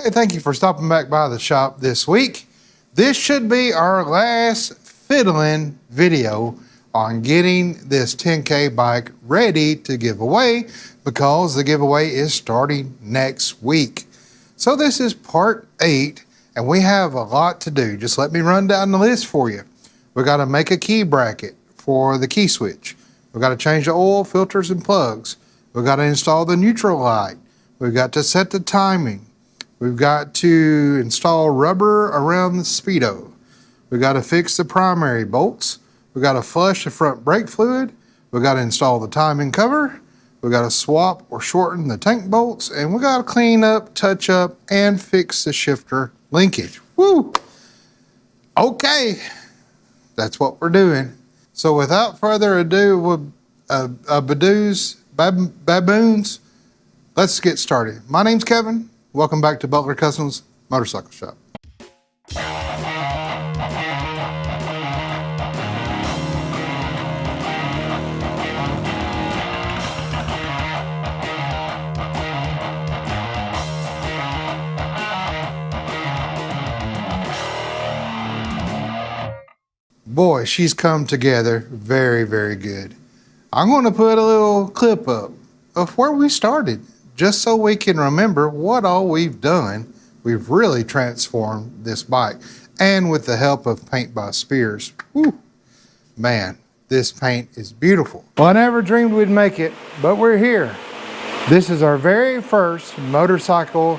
Hey, thank you for stopping back by the shop this week. This should be our last fiddling video on getting this 10K bike ready to give away because the giveaway is starting next week. So this is part 8 and we have a lot to do. Just let me run down the list for you. We got to make a key bracket for the key switch. We got to change the oil, filters, and plugs. We got to install the neutral light. We've got to set the timing. We've got to install rubber around the speedo. We've got to fix the primary bolts. We've got to flush the front brake fluid. We've got to install the timing cover. We've got to swap or shorten the tank bolts. And we've got to clean up, touch up, and fix the shifter linkage. Woo! Okay, that's what we're doing. So without further ado, baboons, let's get started. My name's Kevin. Welcome back to Butler Customs Motorcycle Shop. Boy, she's come together very, very good. I'm going to put a little clip up of where we started, just so we can remember what all we've done. We've really transformed this bike, and with the help of Paint by Spears. Whew, man, this paint is beautiful. Well, I never dreamed we'd make it, but we're here. This is our very first motorcycle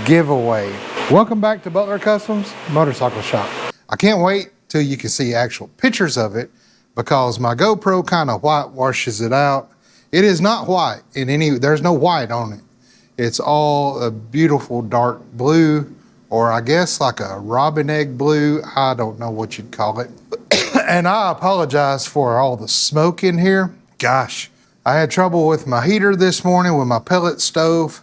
giveaway. Welcome back to Butler Customs Motorcycle Shop. I can't wait till you can see actual pictures of it because my GoPro kind of whitewashes it out. It is not white in any, there's no white on it. It's all a beautiful dark blue, or I guess like a robin egg blue. I don't know what you'd call it. And I apologize for all the smoke in here. Gosh, I had trouble with my heater this morning with my pellet stove.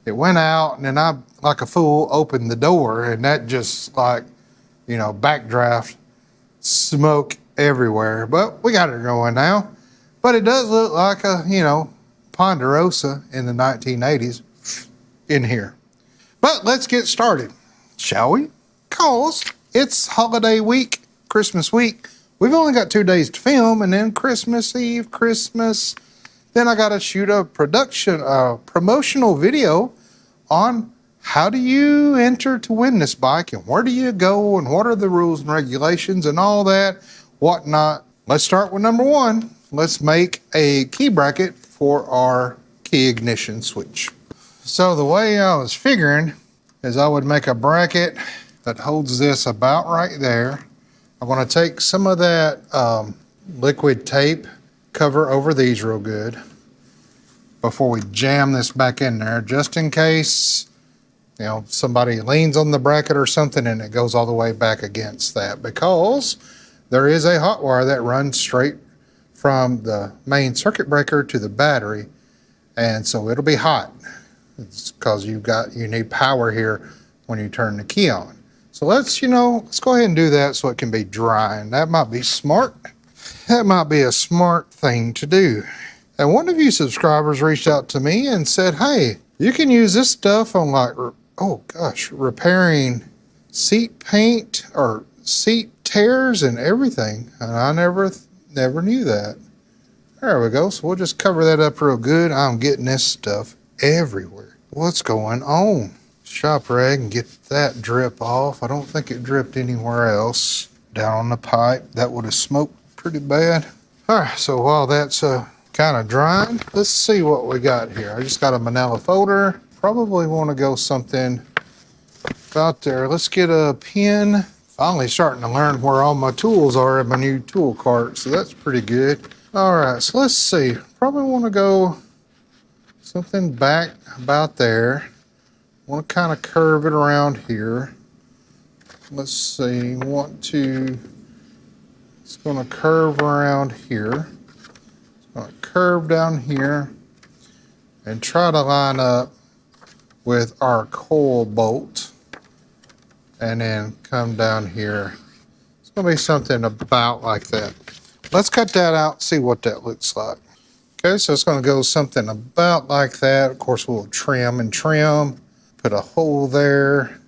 It went out and then I, like a fool, opened the door and that just like, you know, backdraft, smoke everywhere. But we got it going now. But it does look like a, you know, Ponderosa in the 1980s in here. But let's get started, shall we? Cause it's holiday week, Christmas week. We've only got 2 days to film, and then Christmas Eve, Christmas. Then I gotta shoot a promotional video on how do you enter to win this bike and where do you go and what are the rules and regulations and all that, whatnot. Let's start with number 1. Let's make a key bracket for our key ignition switch. So the way I was figuring is I would make a bracket that holds this about right there. I'm going to take some of that liquid tape, cover over these real good before we jam this back in there, just in case, you know, somebody leans on the bracket or something and it goes all the way back against that, because there is a hot wire that runs straight from the main circuit breaker to the battery, and so it'll be hot. It's because you need power here when you turn the key on. So let's go ahead and do that so it can be dry, and that might be smart. That might be a smart thing to do. And one of you subscribers reached out to me and said, hey, you can use this stuff on repairing seat paint or seat tears and everything. And I never knew that. There we go. So we'll just cover that up real good. I'm getting this stuff everywhere. What's going on? Shop rag and get that drip off. I don't think it dripped anywhere else. Down on the pipe. That would have smoked pretty bad. All right, so while that's kind of drying, let's see what we got here. I just got a manila folder. Probably want to go something about there. Let's get a pin. Finally starting to learn where all my tools are in my new tool cart, so that's pretty good. All right, so let's see. Probably want to go something back about there. Want to kind of curve it around here. Let's see, it's going to curve around here. It's going to curve down here and try to line up with our coil bolt. And then come down here. It's going to be something about like that. Let's cut that out, see what that looks like. Okay, so it's going to go something about like that. Of course, we'll trim and trim. Put a hole there.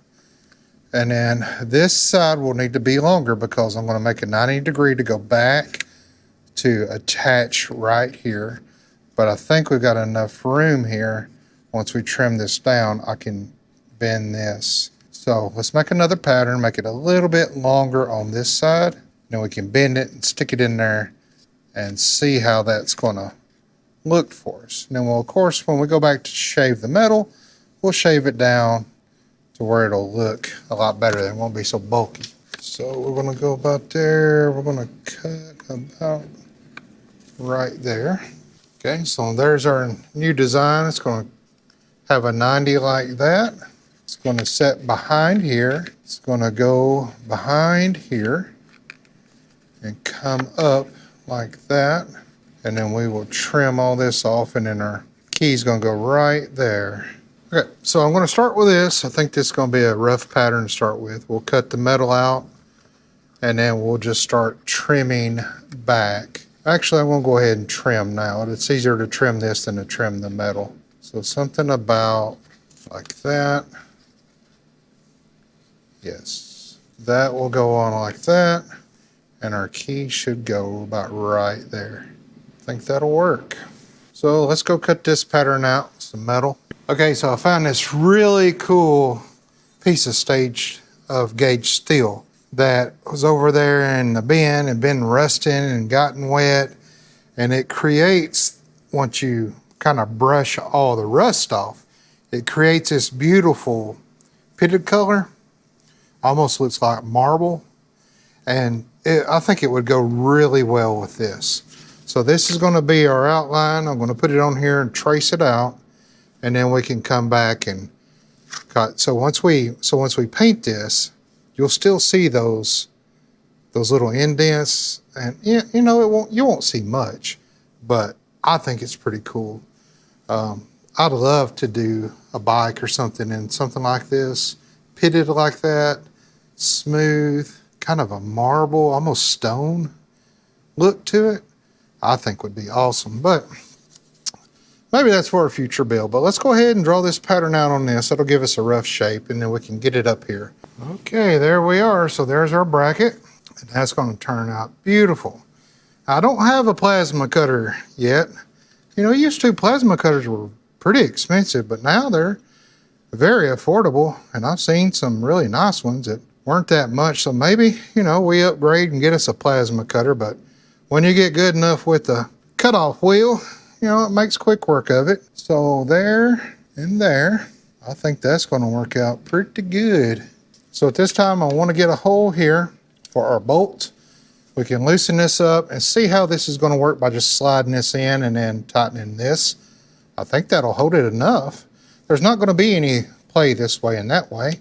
And then this side will need to be longer because I'm going to make a 90-degree to go back to attach right here. But I think we've got enough room here. Once we trim this down, I can bend this. So let's make another pattern, make it a little bit longer on this side. Then we can bend it and stick it in there and see how that's going to look for us. And then we'll, of course, when we go back to shave the metal, we'll shave it down to where it'll look a lot better. It won't be so bulky. So we're going to go about there. We're going to cut about right there. Okay, so there's our new design. It's going to have a 90 like that. It's going to set behind here. It's going to go behind here and come up like that. And then we will trim all this off, and then our key's going to go right there. Okay, so I'm going to start with this. I think this is going to be a rough pattern to start with. We'll cut the metal out, and then we'll just start trimming back. Actually, I'm going to go ahead and trim now. It's easier to trim this than to trim the metal. So something about like that. Yes, that will go on like that, and our key should go about right there. I think that'll work. So let's go cut this pattern out, some metal. Okay, so I found this really cool piece of gauge steel that was over there in the bin and been rusting and gotten wet. And it creates, once you kind of brush all the rust off, it creates this beautiful pitted color. Almost looks like marble. And I think it would go really well with this. So this is going to be our outline. I'm going to put it on here and trace it out. And then we can come back and cut. So once we paint this, you'll still see those little indents, and you know, you won't see much, but I think it's pretty cool. I'd love to do a bike or something in something like this, pitted like that, smooth, kind of a marble, almost stone look to it. I think would be awesome, but maybe that's for a future build. But let's go ahead and draw this pattern out on this. That'll give us a rough shape, and then we can get it up here. Okay, there we are. So there's our bracket, and that's going to turn out beautiful. I don't have a plasma cutter yet. You know, used to plasma cutters were pretty expensive, but now they're very affordable, and I've seen some really nice ones that weren't that much. So maybe, you know, we upgrade and get us a plasma cutter, but when you get good enough with the cutoff wheel, you know, it makes quick work of it. So there and there, I think that's going to work out pretty good. So at this time, I want to get a hole here for our bolt. We can loosen this up and see how this is going to work by just sliding this in and then tightening this. I think that'll hold it enough. There's not going to be any play this way and that way.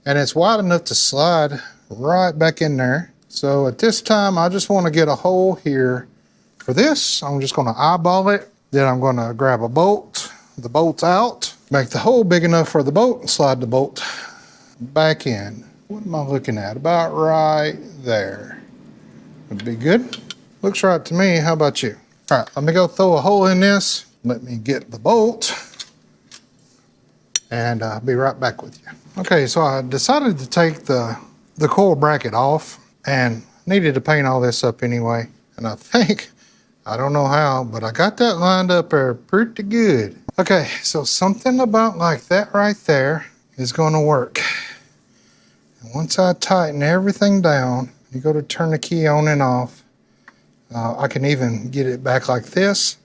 And it's wide enough to slide right back in there. So at this time, I just want to get a hole here. For this, I'm just going to eyeball it. Then I'm going to grab a bolt, the bolt's out, make the hole big enough for the bolt, and slide the bolt back in. What am I looking at? About right there. Would be good. Looks right to me. How about you? All right, let me go throw a hole in this. Let me get the bolt, and I'll be right back with you. Okay, so I decided to take the coil bracket off, and needed to paint all this up anyway. And I think, I don't know how, but I got that lined up there pretty good. Okay, so something about like that right there is going to work. And once I tighten everything down, you go to turn the key on and off, I can even get it back like this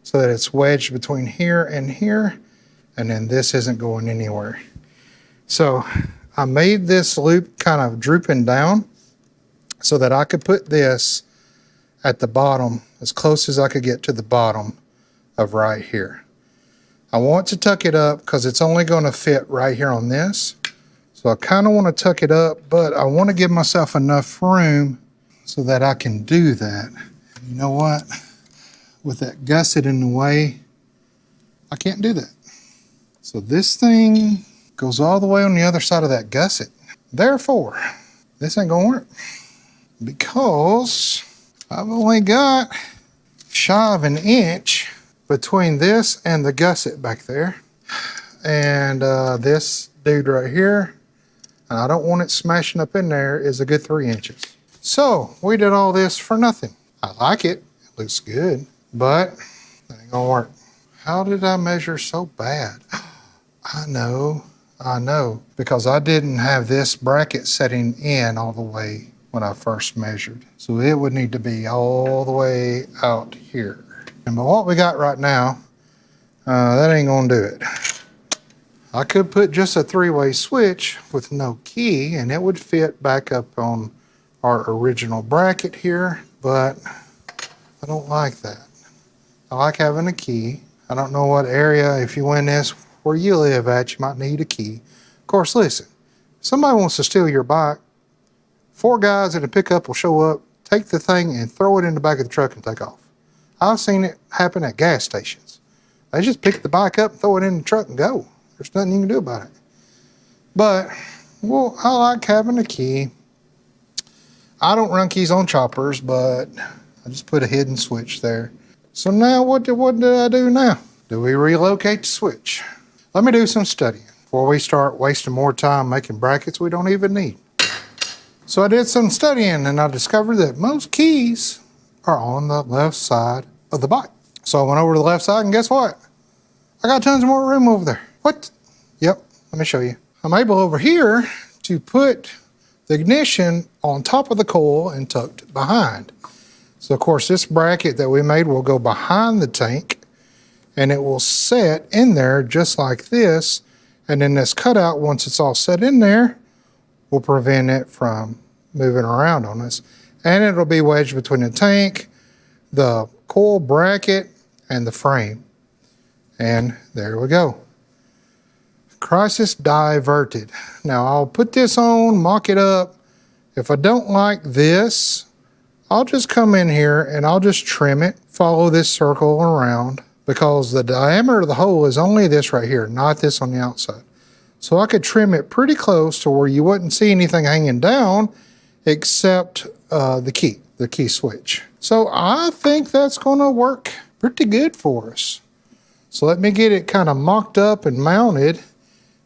so that it's wedged between here, and then this isn't going anywhere. So I made this loop kind of drooping down so that I could put this at the bottom, as close as I could get to the bottom of right here. I want to tuck it up because it's only going to fit right here on this. So I kind of want to tuck it up, but I want to give myself enough room so that I can do that. You know what? With that gusset in the way, I can't do that. So this thing goes all the way on the other side of that gusset. Therefore, this ain't gonna work because I've only got shy of an inch between this and the gusset back there. and this dude right here, and I don't want it smashing up in there, is a good 3 inches. So we did all this for nothing. I like it. It looks good, but it ain't gonna work. How did I measure so bad? I know, because I didn't have this bracket setting in all the way when I first measured. So it would need to be all the way out here. And but what we got right now, that ain't gonna do it. I could put just a 3-way switch with no key and it would fit back up on our original bracket here, but I don't like that. I like having a key. I don't know what area, if you win this where you live at, you might need a key. Of course, listen, if somebody wants to steal your bike, 4 guys in a pickup will show up, take the thing and throw it in the back of the truck and take off. I've seen it happen at gas stations. They just pick the bike up, throw it in the truck and go. There's nothing you can do about it. But, well, I like having a key. I don't run keys on choppers, but I just put a hidden switch there. So now what did I do now? Do we relocate the switch? Let me do some studying before we start wasting more time making brackets we don't even need. So I did some studying and I discovered that most keys are on the left side of the bike. So I went over to the left side and guess what? I got tons more room over there. What? Yep, let me show you. I'm able over here to put the ignition on top of the coil and tucked behind. So of course this bracket that we made will go behind the tank and it will set in there just like this. And then this cutout, once it's all set in there, will prevent it from moving around on us. And it'll be wedged between the tank, the coil bracket, and the frame. And there we go. Crisis diverted. Now I'll put this on, mock it up. If I don't like this, I'll just come in here and I'll just trim it, follow this circle around, because the diameter of the hole is only this right here, not this on the outside. So I could trim it pretty close to where you wouldn't see anything hanging down except the key switch. So I think that's gonna work pretty good for us. So let me get it kind of mocked up and mounted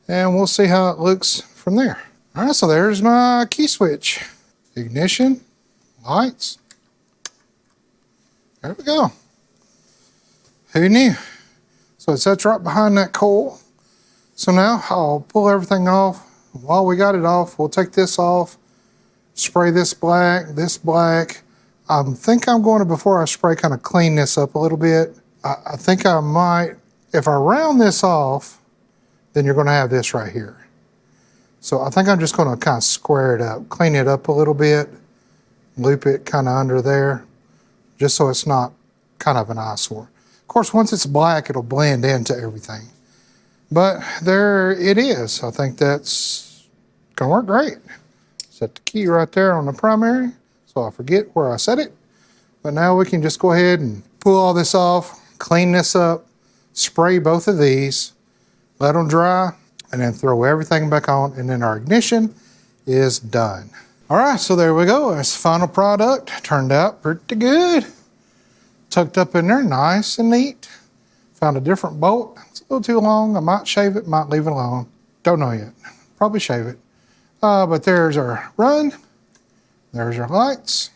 and we'll see how it looks from there. All right, so there's my key switch. Ignition, lights. There we go. Who knew? So it sits right behind that coil. So now I'll pull everything off. While we got it off, we'll take this off, spray this black. I think I'm going to, before I spray, kind of clean this up a little bit. I think I might, if I round this off, then you're going to have this right here. So I think I'm just going to kind of square it up, clean it up a little bit, loop it kind of under there, just so it's not kind of an eyesore. Of course, once it's black, it'll blend into everything. But there it is. I think that's going to work great. Set the key right there on the primary, so I forget where I set it. But now we can just go ahead and pull all this off, clean this up, spray both of these, let them dry, and then throw everything back on, and then our ignition is done. All right, so there we go. That's the final product. Turned out pretty good. Tucked up in there, nice and neat. Found a different bolt. It's a little too long. I might shave it, might leave it alone. Don't know yet. Probably shave it. But there's our run. There's our lights.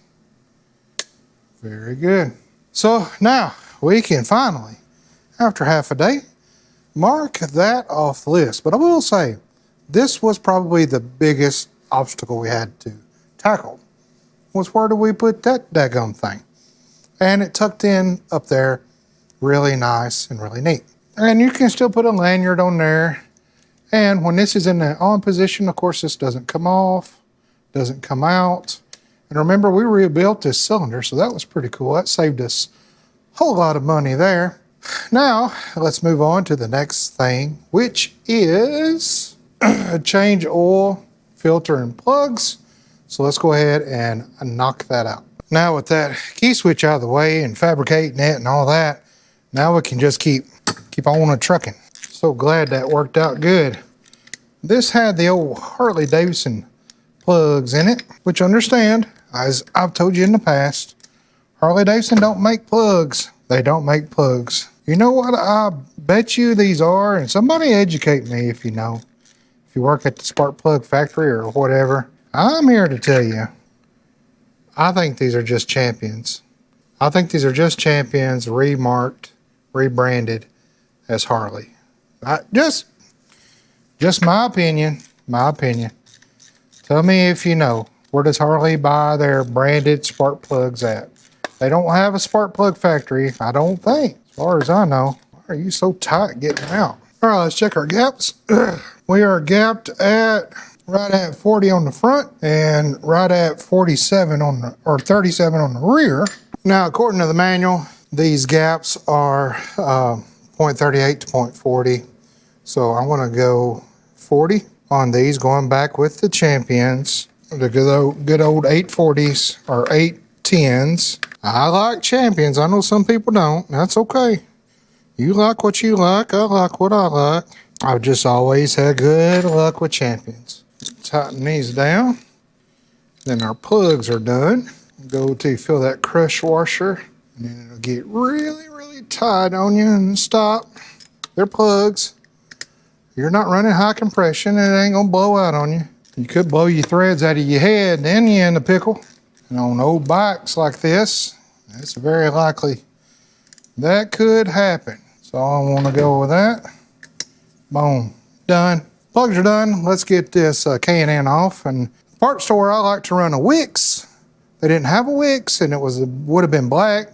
Very good. So now we can finally, after half a day, mark that off the list. But I will say, this was probably the biggest obstacle we had to tackle, was where do we put that daggum thing? And it tucked in up there, really nice and really neat. And you can still put a lanyard on there. And when this is in the on position, of course, this doesn't come off, doesn't come out. And remember, we rebuilt this cylinder, so that was pretty cool. That saved us a whole lot of money there. Now, let's move on to the next thing, which is change oil, filter, and plugs. So let's go ahead and knock that out. Now with that key switch out of the way and fabricating it and all that, now we can just keep on trucking. So glad that worked out good. This had the old Harley Davidson plugs in it, which understand, as I've told you in the past, Harley Davidson don't make plugs. They don't make plugs. You know what I bet you these are, and somebody educate me if you know. If you work at the spark plug factory or whatever, I'm here to tell you, I think these are just champions. I think these are just champions remarked, rebranded as Harley. Just my opinion, Tell me if you know, where does Harley buy their branded spark plugs at? They don't have a spark plug factory, I don't think, as far as I know. Why are you so tight getting out? All right, let's check our gaps. We are gapped at right at 40 on the front and right at 47 on the, or 37 on the rear. Now, according to the manual, these gaps are 0.38 to 0.40. So I'm gonna go 40 on these, going back with the champions, the good old 840s or 810s. I like champions. I know some people don't. That's okay. You like what you like. I like what I like. I've just always had good luck with champions. Tighten these down. Then our plugs are done. Go to fill that crush washer, and then it'll get really, really tight on you and stop. They're plugs. You're not running high compression, and it ain't gonna blow out on you. You could blow your threads out of your head, and then you're in a pickle. And on old bikes like this, it's very likely that could happen. So I want to go with that. Boom, done. Plugs are done. Let's get this K&N off. And parts store, I like to run a Wix. They didn't have a Wix, and it would have been black.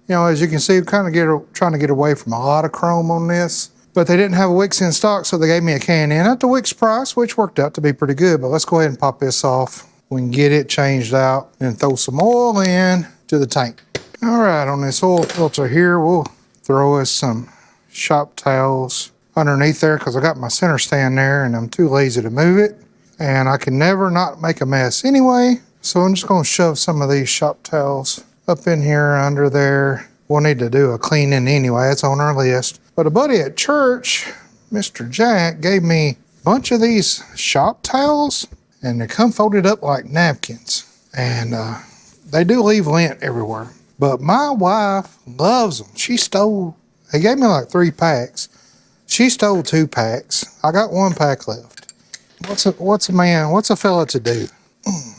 You know, as you can see, trying to get away from a lot of chrome on this. But they didn't have a Wix in stock, so they gave me a K&N at the Wix price, which worked out to be pretty good. But let's go ahead and pop this off. We can get it changed out and throw some oil in to the tank. All right, on this oil filter here, we'll throw us some shop towels underneath there because I got my center stand there and I'm too lazy to move it. And I can never not make a mess anyway. So I'm just gonna shove some of these shop towels up in here under there. We'll need to do a cleaning anyway, it's on our list. But a buddy at church, Mr. Jack, gave me a bunch of these shop towels and they come folded up like napkins. And they do leave lint everywhere. But my wife loves them. They gave me like 3 packs. She stole 2 packs. I got 1 pack left. What's a fella to do?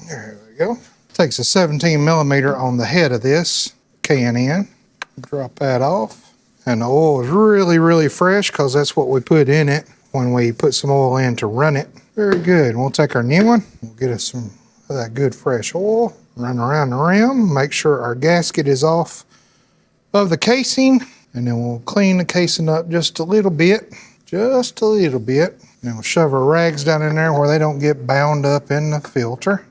There we go. Takes a 17 millimeter on the head of this K&N. Drop that off. And the oil is really, really fresh because that's what we put in it when we put some oil in to run it. Very good. We'll take our new one. We'll get us some of that good fresh oil. Run around the rim. Make sure our gasket is off of the casing. And then we'll clean the casing up just a little bit. Just a little bit. And we'll shove our rags down in there where they don't get bound up in the filter.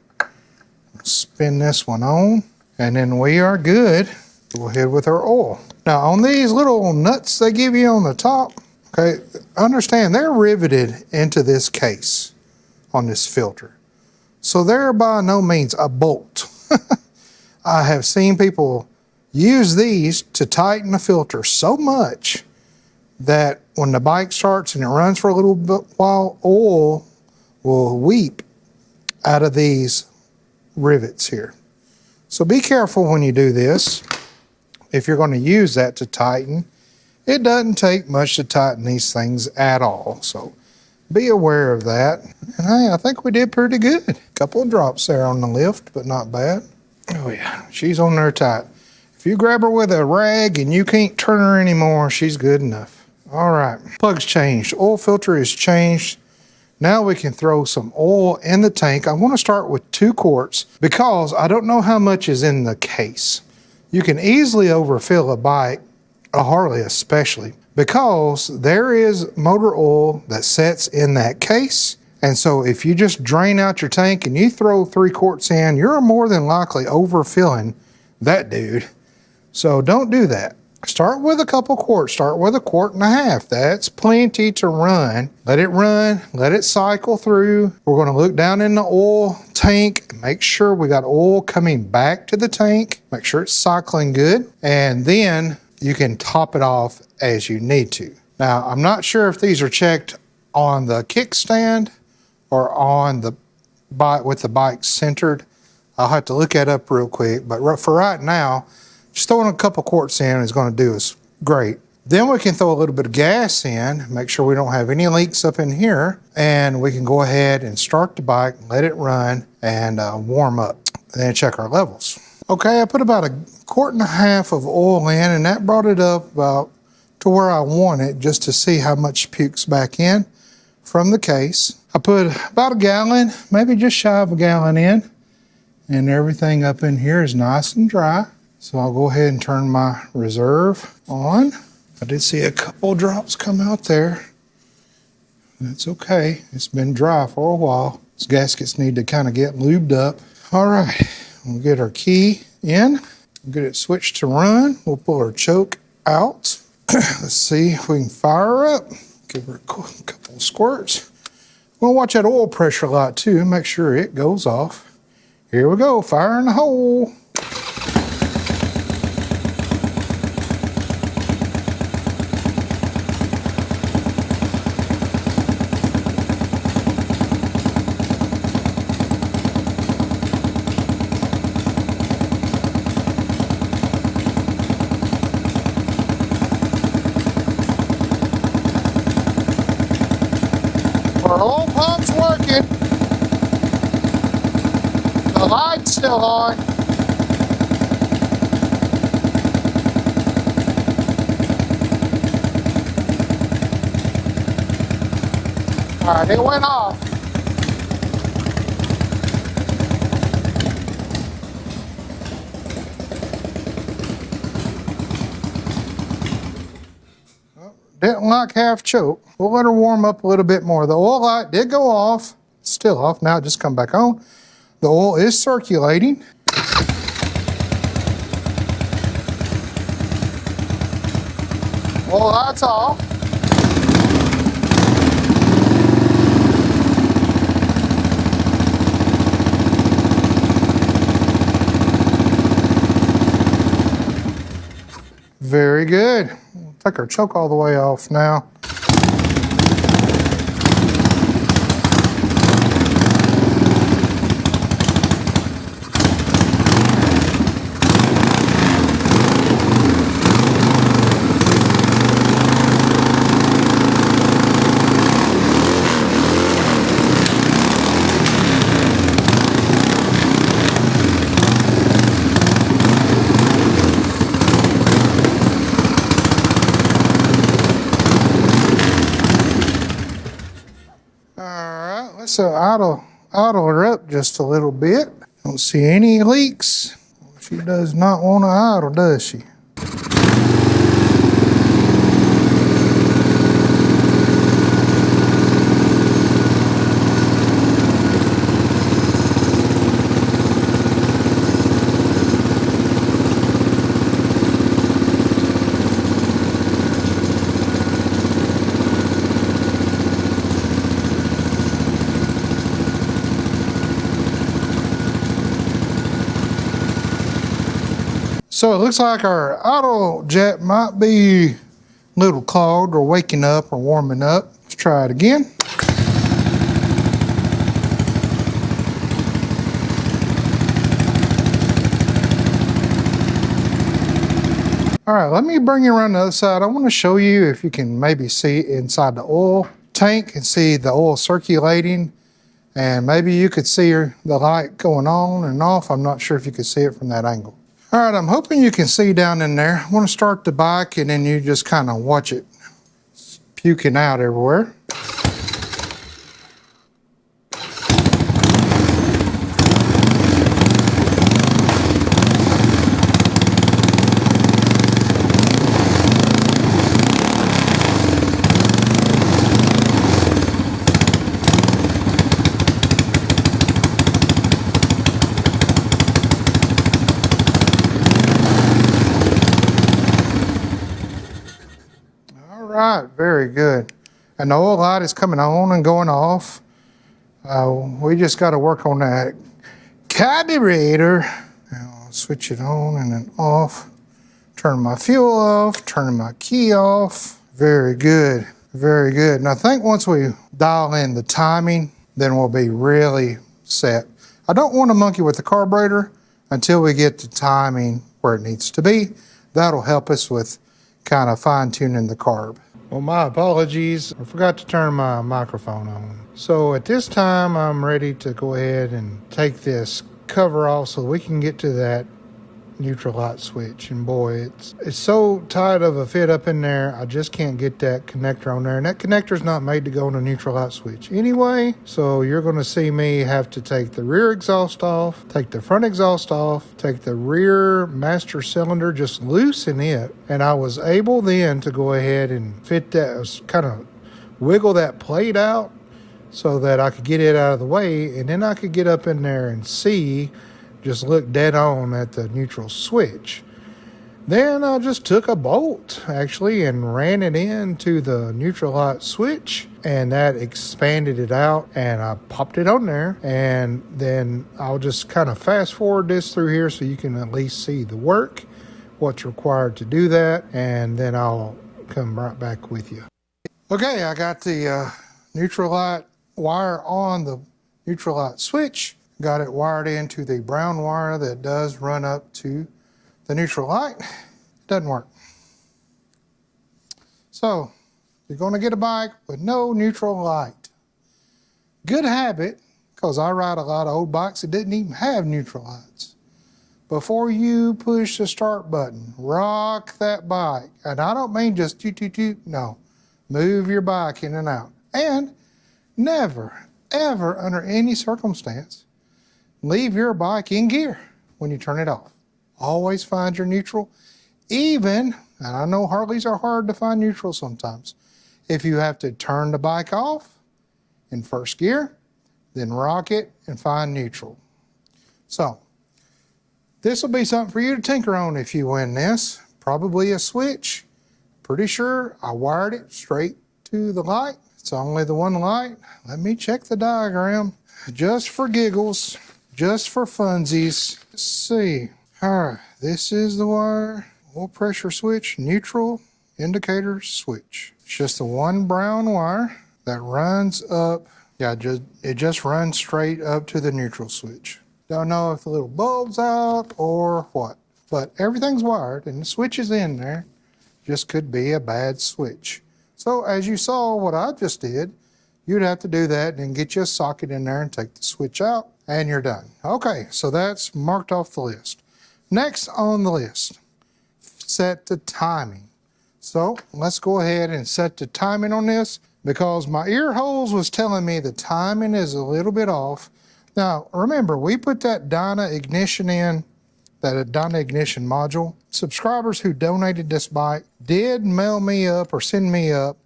Spin this one on. And then we are good. Go ahead with our oil. Now on these little nuts they give you on the top, okay, understand they're riveted into this case on this filter. So they're by no means a bolt. I have seen people use these to tighten the filter so much that when the bike starts and it runs for a little bit while, oil will weep out of these rivets here. So be careful when you do this. If you're going to use that to tighten, it doesn't take much to tighten these things at all. So be aware of that. And hey, I think we did pretty good. Couple of drops there on the lift, but not bad. Oh yeah, she's on there tight. If you grab her with a rag and you can't turn her anymore, she's good enough. All right, plug's changed. Oil filter is changed. Now we can throw some oil in the tank. I want to start with 2 quarts because I don't know how much is in the case. You can easily overfill a bike, a Harley especially, because there is motor oil that sets in that case. And so if you just drain out your tank and you throw 3 quarts in, you're more than likely overfilling that dude. So don't do that. Start with a couple quarts. Start with 1.5 quarts. That's plenty to run. Let it cycle through. We're going to look down in the oil tank, make sure we got oil coming back to the tank, make sure it's cycling good, and then you can top it off as you need to. Now, I'm not sure if these are checked on the kickstand or on the bike with the bike centered. I'll have to look that up real quick, but for right now, just throwing a couple quarts in is going to do us great. Then we can throw a little bit of gas in, make sure we don't have any leaks up in here, and we can go ahead and start the bike, let it run, and warm up, and then check our levels. Okay, I put about 1.5 quarts of oil in, and that brought it up about to where I want it, just to see how much pukes back in from the case. I put about 1 gallon, maybe just shy of 1 gallon in, and everything up in here is nice and dry. So I'll go ahead and turn my reserve on. I did see a couple drops come out there. That's okay. It's been dry for a while. These gaskets need to kind of get lubed up. All right, we'll get our key in. Get it switched to run. We'll pull our choke out. Let's see if we can fire her up. Give her a couple of squirts. We'll watch that oil pressure light too. Make sure it goes off. Here we go, fire in the hole. Our oil pump's working. The light's still on. All right, it went off. Didn't like half choke. We'll let her warm up a little bit more. The oil light did go off. It's still off now, just come back on. The oil is circulating. Oil light's off. Very good. We'll take our choke all the way off now. Let's idle her up just a little bit. Don't see any leaks. She does not want to idle, does she? So it looks like our auto jet might be a little clogged or waking up or warming up. Let's try it again. All right, let me bring you around the other side. I want to show you if you can maybe see inside the oil tank and see the oil circulating. And maybe you could see the light going on and off. I'm not sure if you could see it from that angle. All right, I'm hoping you can see down in there. I want to start the bike and then you just kind of watch it puking out everywhere. All right, very good. And the oil light is coming on and going off. We just got to work on that carburetor. I'll switch it on and then off. Turn my fuel off, turn my key off. Very good, very good. And I think once we dial in the timing, then we'll be really set. I don't want to monkey with the carburetor until we get the timing where it needs to be. That'll help us with kind of fine-tuning the carb. Well, my apologies. I forgot to turn my microphone on. So at this time, I'm ready to go ahead and take this cover off so we can get to that neutral light switch. And boy, it's so tight of a fit up in there, I just can't get that connector on there. And that connector's not made to go on a neutral light switch anyway. So you're going to see me have to take the rear exhaust off, take the front exhaust off, take the rear master cylinder, just loosen it. And I was able then to go ahead and fit that, kind of wiggle that plate out so that I could get it out of the way. And then I could get up in there and see, just look dead on at the neutral switch. Then I just took a bolt actually and ran it into the neutral light switch, and that expanded it out, and I popped it on there. And then I'll just kind of fast forward this through here so you can at least see the work, what's required to do that, and then I'll come right back with you. Okay, I got the neutral light wire on the neutral light switch. Got it wired into the brown wire that does run up to the neutral light. It doesn't work. So you're going to get a bike with no neutral light. Good habit, because I ride a lot of old bikes that didn't even have neutral lights. Before you push the start button, rock that bike. And I don't mean just toot, toot, toot. No, move your bike in and out. And never, ever, under any circumstance, leave your bike in gear when you turn it off. Always find your neutral. Even, and I know Harleys are hard to find neutral sometimes, if you have to turn the bike off in first gear, then rock it and find neutral. So, this will be something for you to tinker on if you win this. Probably a switch. Pretty sure I wired it straight to the light. It's only the one light. Let me check the diagram. Just for giggles. Just for funsies. Let's see. All right, this is the wire. Oil pressure switch, neutral, indicator switch. It's just the one brown wire that runs up. Yeah, it just runs straight up to the neutral switch. Don't know if the little bulb's out or what, but everything's wired and the switch is in there. Just could be a bad switch. So as you saw what I just did, you'd have to do that and get you a socket in there and take the switch out. And you're done. Okay, so that's marked off the list. Next on the list, set the timing. So let's go ahead and set the timing on this, because my ear holes was telling me the timing is a little bit off. Now, remember, we put that Dyna ignition in, that Dyna ignition module. Subscribers who donated this bike did mail me up or send me up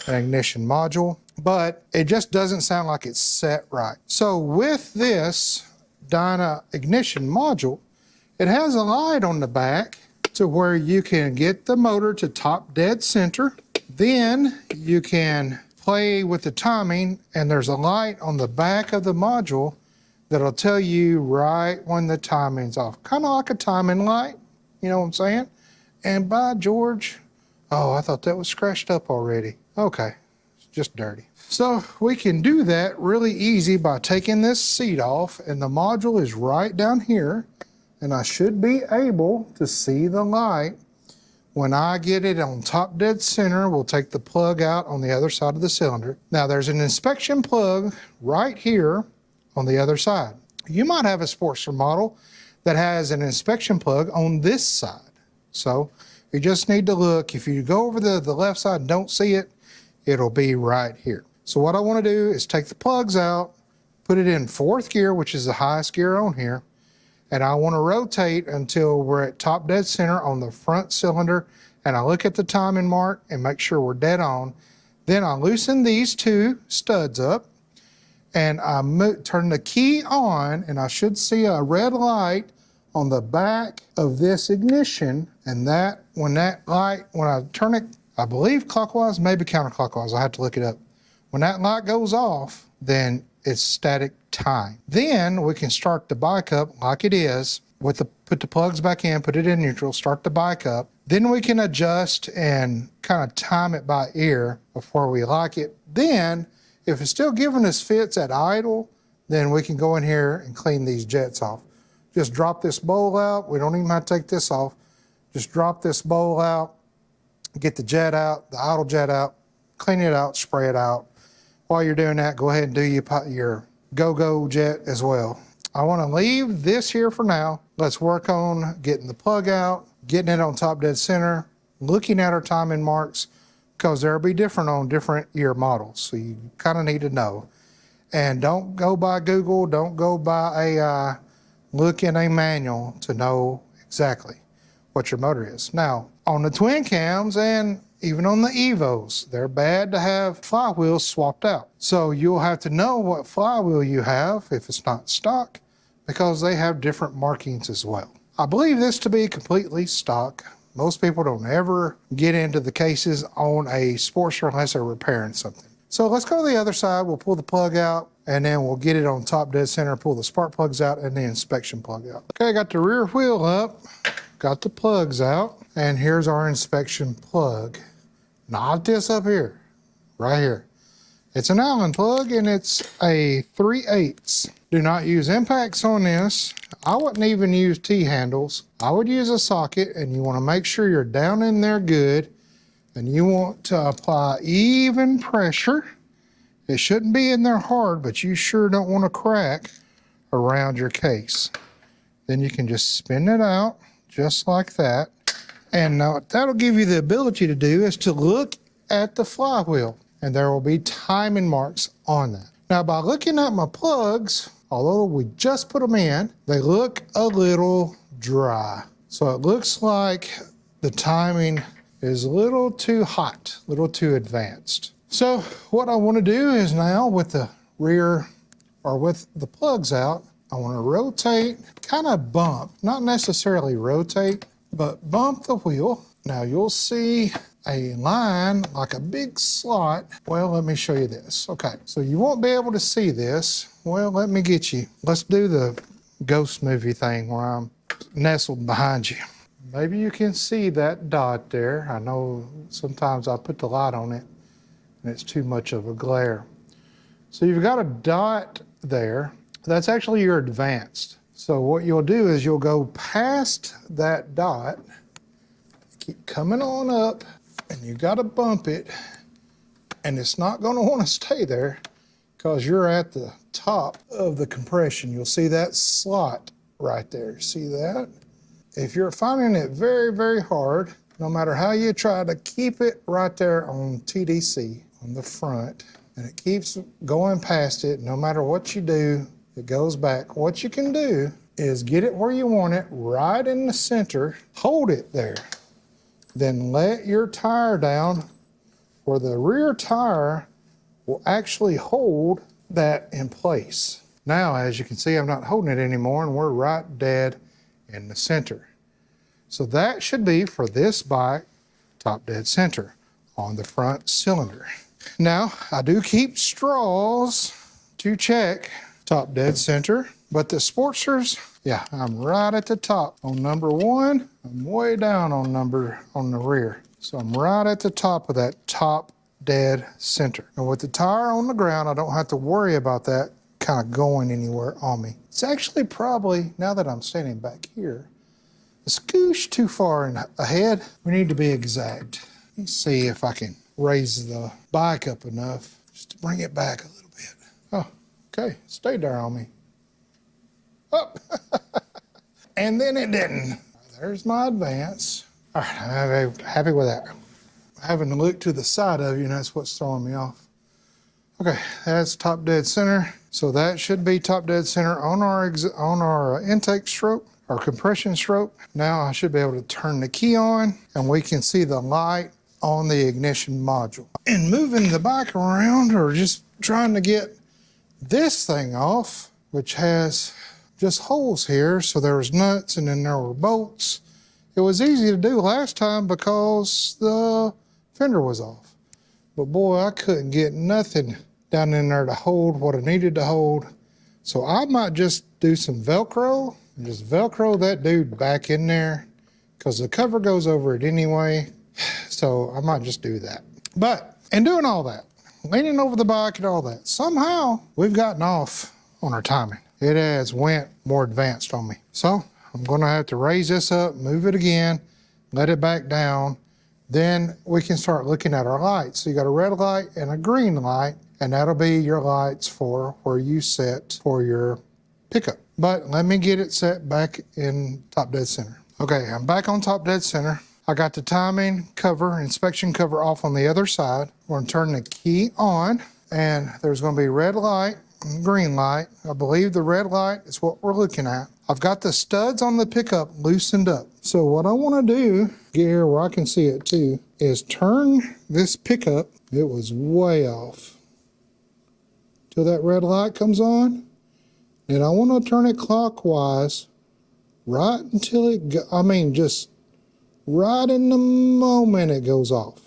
an ignition module, but it just doesn't sound like it's set right. So with this Dyna ignition module, it has a light on the back to where you can get the motor to top dead center. Then you can play with the timing, and there's a light on the back of the module that'll tell you right when the timing's off. Kind of like a timing light, you know what I'm saying? And by George, oh, I thought that was scratched up already. Okay, it's just dirty. So we can do that really easy by taking this seat off, and the module is right down here, and I should be able to see the light. When I get it on top dead center, we'll take the plug out on the other side of the cylinder. Now there's an inspection plug right here on the other side. You might have a Sportster model that has an inspection plug on this side. So you just need to look. If you go over the left side and don't see it, it'll be right here. So what I want to do is take the plugs out, put it in fourth gear, which is the highest gear on here, and I want to rotate until we're at top dead center on the front cylinder, and I look at the timing mark and make sure we're dead on. Then I loosen these two studs up, and I turn the key on, and I should see a red light on the back of this ignition, and when I turn it, I believe clockwise, maybe counterclockwise, I have to look it up. When that light goes off, then it's static time. Then we can start the bike up like it is, put the plugs back in, put it in neutral, start the bike up. Then we can adjust and kind of time it by ear before we like it. Then, if it's still giving us fits at idle, then we can go in here and clean these jets off. Just drop this bowl out. We don't even have to take this off. Just drop this bowl out, Get the jet out, the idle jet out, clean it out, spray it out. While you're doing that, go ahead and do your go-go jet as well. I want to leave this here for now. Let's work on getting the plug out, getting it on top dead center, looking at our timing marks, because they'll be different on different year models. So you kind of need to know. And don't go by Google, don't go by AI. Look in a manual to know exactly what your motor is. Now, on the twin cams and even on the Evos, they're bad to have flywheels swapped out. So you'll have to know what flywheel you have if it's not stock, because they have different markings as well. I believe this to be completely stock. Most people don't ever get into the cases on a Sportster unless they're repairing something. So let's go to the other side. We'll pull the plug out and then we'll get it on top dead center, pull the spark plugs out and the inspection plug out. Okay, I got the rear wheel up, got the plugs out, and here's our inspection plug. Not this up here, right here. It's an Allen plug and it's a 3/8. Do not use impacts on this. I wouldn't even use T-handles. I would use a socket, and you want to make sure you're down in there good, and you want to apply even pressure. It shouldn't be in there hard, but you sure don't want to crack around your case. Then you can just spin it out just like that. And now what that'll give you the ability to do is to look at the flywheel, and there will be timing marks on that. Now by looking at my plugs, although we just put them in, they look a little dry. So it looks like the timing is a little too hot, a little too advanced. So what I want to do is now with the rear, or with the plugs out, I want to rotate, kind of bump, not necessarily rotate, but bump the wheel. Now you'll see a line like a big slot. Well, let me show you this. Okay, so you won't be able to see this. Well, let me get you. Let's do the ghost movie thing where I'm nestled behind you. Maybe you can see that dot there. I know sometimes I put the light on it and it's too much of a glare. So you've got a dot there. That's actually your advanced. So what you'll do is you'll go past that dot, keep coming on up, and you got to bump it, and it's not going to want to stay there because you're at the top of the compression. You'll see that slot right there. See that? If you're finding it very, very hard, no matter how you try to keep it right there on TDC on the front, and it keeps going past it, no matter what you do, it goes back. What you can do is get it where you want it, right in the center, hold it there. Then let your tire down where the rear tire will actually hold that in place. Now, as you can see, I'm not holding it anymore and we're right dead in the center. So that should be for this bike, top dead center on the front cylinder. Now, I do keep straws to check top dead center, but the Sportsters, yeah, I'm right at the top on number 1. I'm way down on the rear. So I'm right at the top of that top dead center. And with the tire on the ground, I don't have to worry about that kind of going anywhere on me. It's actually probably, now that I'm standing back here, a scoosh too far ahead. We need to be exact. Let me see if I can raise the bike up enough just to bring it back a little bit. Oh, okay, stayed there on me. Up. And then it didn't. There's my advance. All right, I'm happy with that. Having to look to the side of you, and that's what's throwing me off. Okay, that's top dead center. So that should be top dead center on our intake stroke, our compression stroke. Now I should be able to turn the key on and we can see the light on the ignition module. And moving the bike around, or just trying to get this thing off, which has just holes here, so there was nuts and then there were bolts. It was easy to do last time because the fender was off. But boy, I couldn't get nothing down in there to hold what I needed to hold. So I might just do some Velcro and just Velcro that dude back in there because the cover goes over it anyway. So I might just do that. But in doing all that, leaning over the bike and all that, somehow we've gotten off on our timing. It has went more advanced on me. So I'm gonna have to raise this up, move it again, let it back down, Then we can start looking at our lights. So you got a red light and a green light, and that'll be your lights for where you set for your pickup. But let me get it set back in top dead center. Okay, I'm back on top dead center. I got the timing cover, inspection cover off on the other side. We're gonna turn the key on, and there's gonna be red light and green light. I believe the red light is what we're looking at. I've got the studs on the pickup loosened up. So what I wanna do, get here where I can see it too, is turn this pickup, it was way off, till that red light comes on. And I wanna turn it clockwise right until just right in the moment it goes off.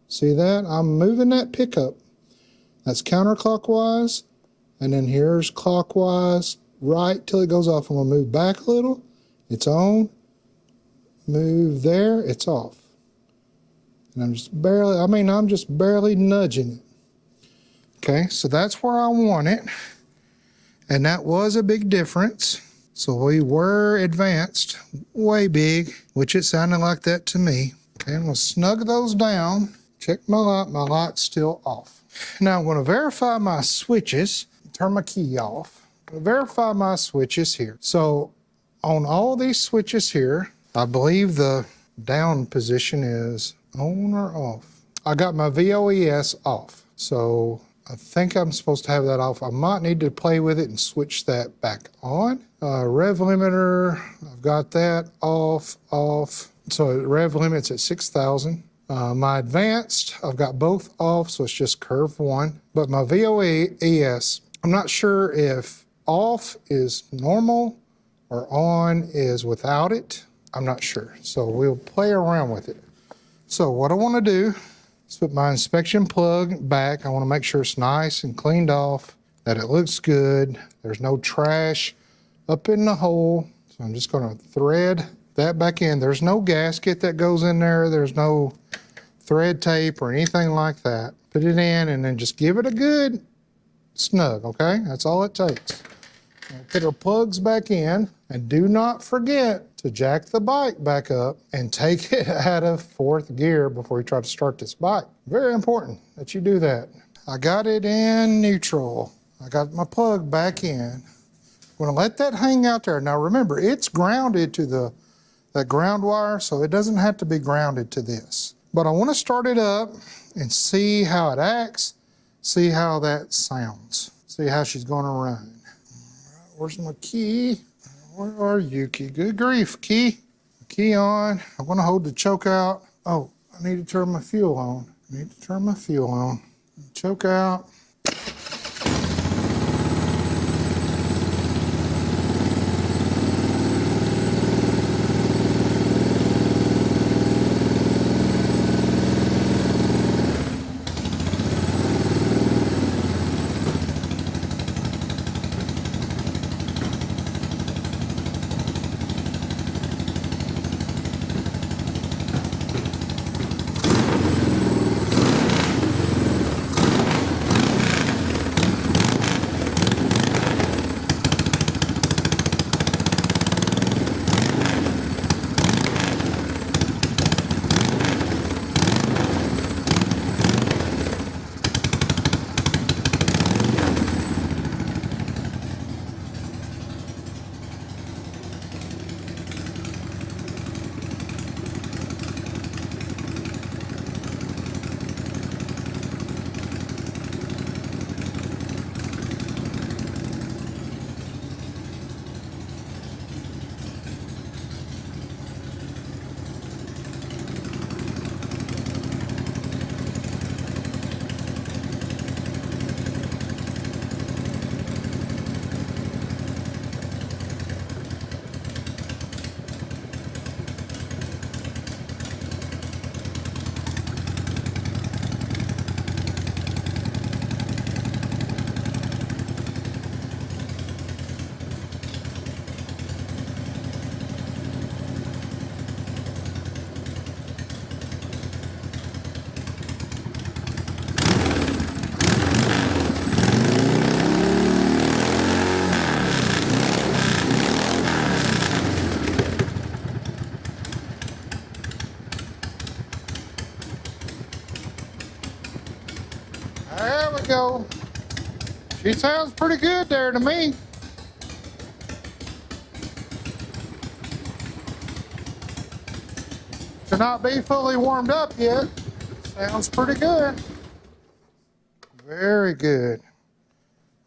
See that? I'm moving that pickup. That's counterclockwise. And then here's clockwise right till it goes off. I'm gonna move back a little. It's on. Move there, it's off. And I'm just barely nudging it. Okay, so that's where I want it. And that was a big difference. So we were advanced, way big, which it sounded like that to me. Okay, I'm gonna snug those down. Check my light's still off. Now I'm gonna verify my switches, turn my key off. Verify my switches here. So on all these switches here, I believe the down position is on or off. I got my VOES off. So I think I'm supposed to have that off. I might need to play with it and switch that back on. Rev limiter, I've got that off. So rev limit's at 6,000. My advanced, I've got both off, so it's just curve one. But my VOES, I'm not sure if off is normal or on is without it. I'm not sure. So we'll play around with it. So what I want to do is put my inspection plug back. I want to make sure it's nice and cleaned off, that it looks good. There's no trash up in the hole. So I'm just going to thread that back in. There's no gasket that goes in there. There's no thread tape or anything like that. Put it in and then just give it a good snug, okay? That's all it takes. Now put our plugs back in, and do not forget to jack the bike back up and take it out of fourth gear before you try to start this bike. Very important that you do that. I got it in neutral. I got my plug back in. I'm gonna let that hang out there. Now remember, it's grounded to that ground wire, so it doesn't have to be grounded to this. But I wanna start it up and see how it acts, see how that sounds, see how she's gonna run. Where's my key? Where are you, key? Good grief, key. Key on. I want to hold the choke out. Oh, I need to turn my fuel on. Choke out. She sounds pretty good there to me. To not be fully warmed up yet. Sounds pretty good. Very good.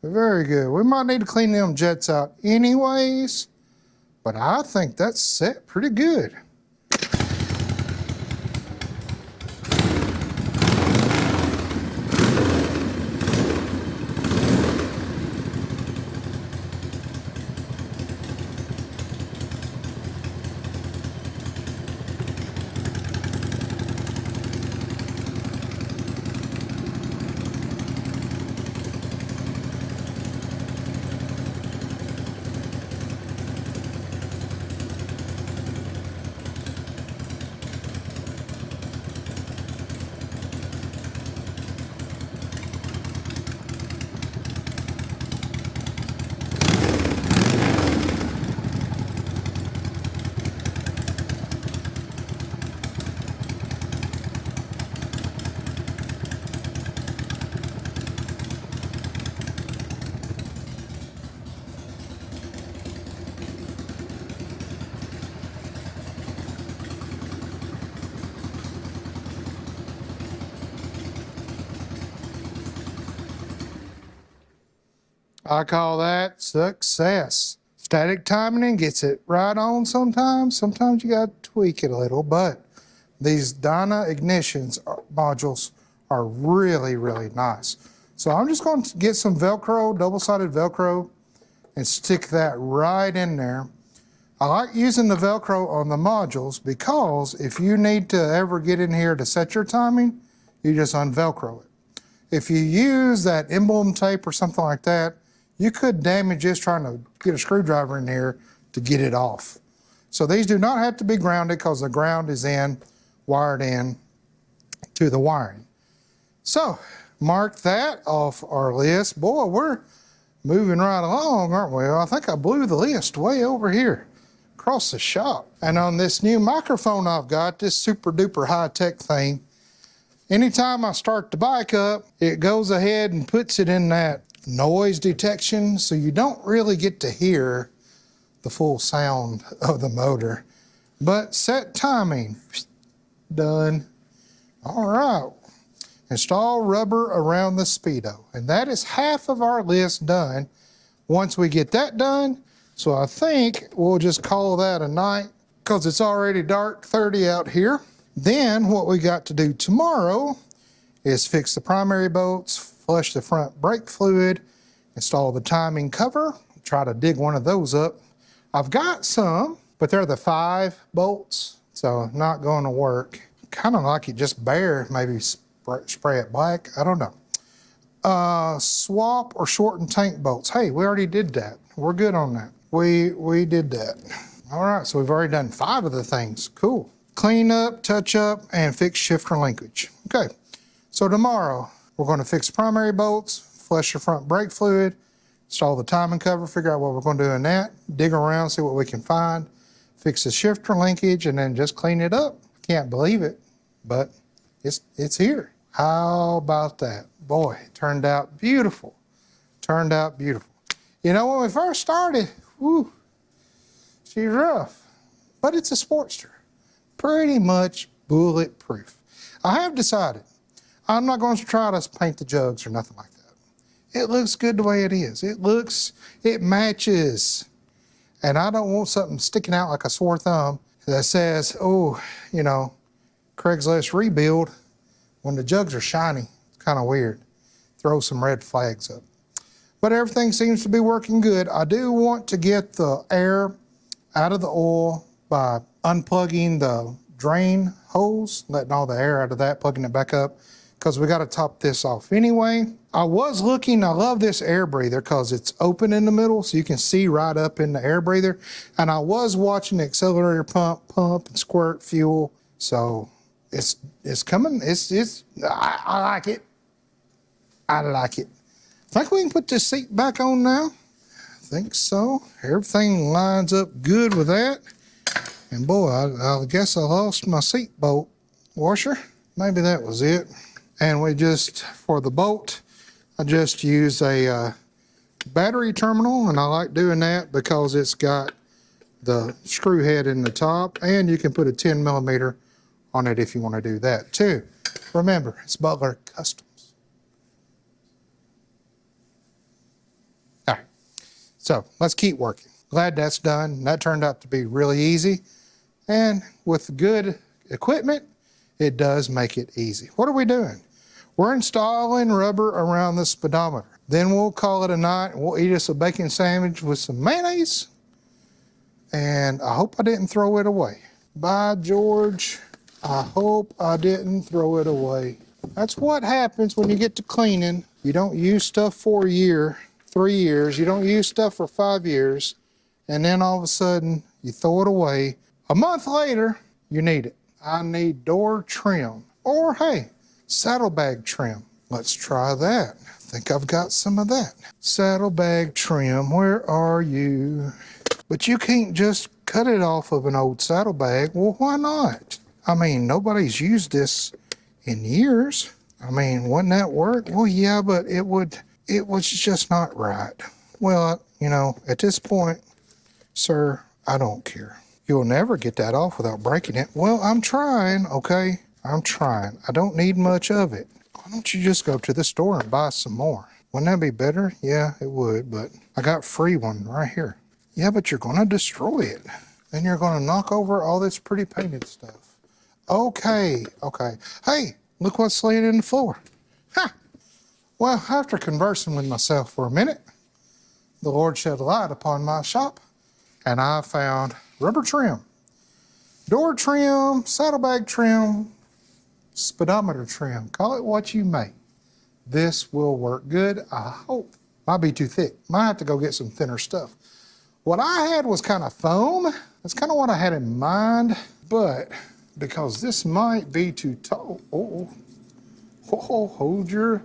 Very good. We might need to clean them jets out anyways, but I think that's set pretty good. I call that success. Static timing gets it right on sometimes. Sometimes you got to tweak it a little, but these Dyna modules are really, really nice. So I'm just going to get some Velcro, double-sided Velcro, and stick that right in there. I like using the Velcro on the modules because if you need to ever get in here to set your timing, you just unvelcro it. If you use that emblem tape or something like that, you could damage this trying to get a screwdriver in here to get it off. So these do not have to be grounded because the ground is wired in to the wiring. So mark that off our list. Boy, we're moving right along, aren't we? I think I blew the list way over here across the shop. And on this new microphone I've got, this super duper high-tech thing, anytime I start the bike up, it goes ahead and puts it in that noise detection, so you don't really get to hear the full sound of the motor. But set timing, done. All right, install rubber around the speedo, and that is half of our list done. Once we get that done, so I think we'll just call that a night because it's already dark 30 out here. Then what we got to do tomorrow is fix the primary bolts, flush the front brake fluid, install the timing cover, try to dig one of those up. I've got some, but they're the 5 bolts, so not going to work. Kind of like it just bare, maybe spray it black, I don't know. Swap or shorten tank bolts. Hey, we already did that. We're good on that. We did that. All right, so we've already done 5 of the things. Cool. Clean up, touch up, and fix shifter linkage. Okay, so tomorrow, we're going to fix primary bolts, flush the front brake fluid, install the timing cover, figure out what we're going to do in that, dig around, see what we can find, fix the shifter linkage, and then just clean it up. Can't believe it, but it's here. How about that? Boy, it turned out beautiful. Turned out beautiful. You know, when we first started, whew, she's rough, but it's a Sportster. Pretty much bulletproof. I have decided I'm not going to try to paint the jugs or nothing like that. It looks good the way it is. It matches. And I don't want something sticking out like a sore thumb that says, oh, you know, Craigslist rebuild when the jugs are shiny. It's kind of weird. Throw some red flags up. But everything seems to be working good. I do want to get the air out of the oil by unplugging the drain hose, letting all the air out of that, plugging it back up, because we got to top this off anyway. I was looking, I love this air breather because it's open in the middle so you can see right up in the air breather. And I was watching the accelerator pump and squirt fuel. So it's coming, I like it. I like it. Think we can put this seat back on now? I think so. Everything lines up good with that. And boy, I guess I lost my seat bolt washer. Maybe that was it. And we just, for the bolt, I just use a battery terminal, and I like doing that because it's got the screw head in the top, and you can put a 10 millimeter on it if you want to do that too. Remember, it's Butler Customs. All right, so let's keep working. Glad that's done. That turned out to be really easy, and with good equipment, it does make it easy. What are we doing? We're installing rubber around the speedometer. Then we'll call it a night. We'll eat us a bacon sandwich with some mayonnaise. And I hope I didn't throw it away. By George, I hope I didn't throw it away. That's what happens when you get to cleaning. You don't use stuff for a year, 3 years. You don't use stuff for 5 years. And then all of a sudden, you throw it away. A month later, you need it. I need door trim. Or, hey, saddlebag trim. Let's try that. I think I've got some of that. Saddlebag trim, where are you? But you can't just cut it off of an old saddlebag. Well, why not? I mean, nobody's used this in years. I mean, wouldn't that work? Well, yeah, but it was just not right. Well, you know, at this point, sir, I don't care. You'll never get that off without breaking it. Well, I'm trying, okay? I'm trying. I don't need much of it. Why don't you just go to the store and buy some more? Wouldn't that be better? Yeah, it would, but I got free one right here. Yeah, but you're going to destroy it. And you're going to knock over all this pretty painted stuff. Okay. Hey, look what's laying in the floor. Ha! Well, after conversing with myself for a minute, the Lord shed a light upon my shop, and I found rubber trim, door trim, saddlebag trim, speedometer trim. Call it what you may. This will work good, I hope. Might be too thick. Might have to go get some thinner stuff. What I had was kind of foam. That's kind of what I had in mind, but because this might be too tall. Hold your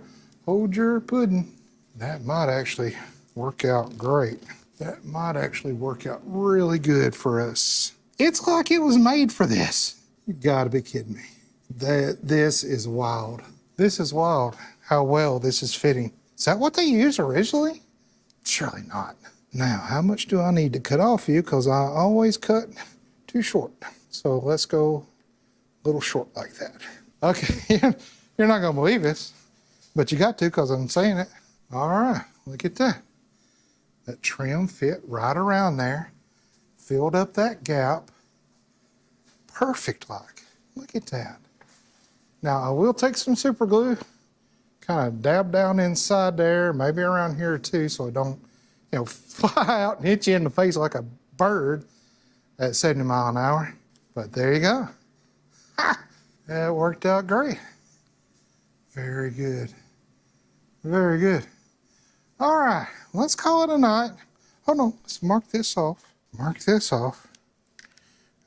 pudding. That might actually work out great. That might actually work out really good for us. It's like it was made for this. You gotta be kidding me. This is wild. This is wild how well this is fitting. Is that what they used originally? Surely not. Now, how much do I need to cut off you? Because I always cut too short. So let's go a little short like that. Okay, you're not gonna believe this, but you got to because I'm saying it. All right, look at that. That trim fit right around there, filled up that gap. Perfect like. Look at that. Now I will take some super glue, kind of dab down inside there, maybe around here too, so it don't, fly out and hit you in the face like a bird at 70 miles an hour. But there you go. Ha! That worked out great. Very good. Very good. All right, let's call it a night. Hold on, let's mark this off. Mark this off.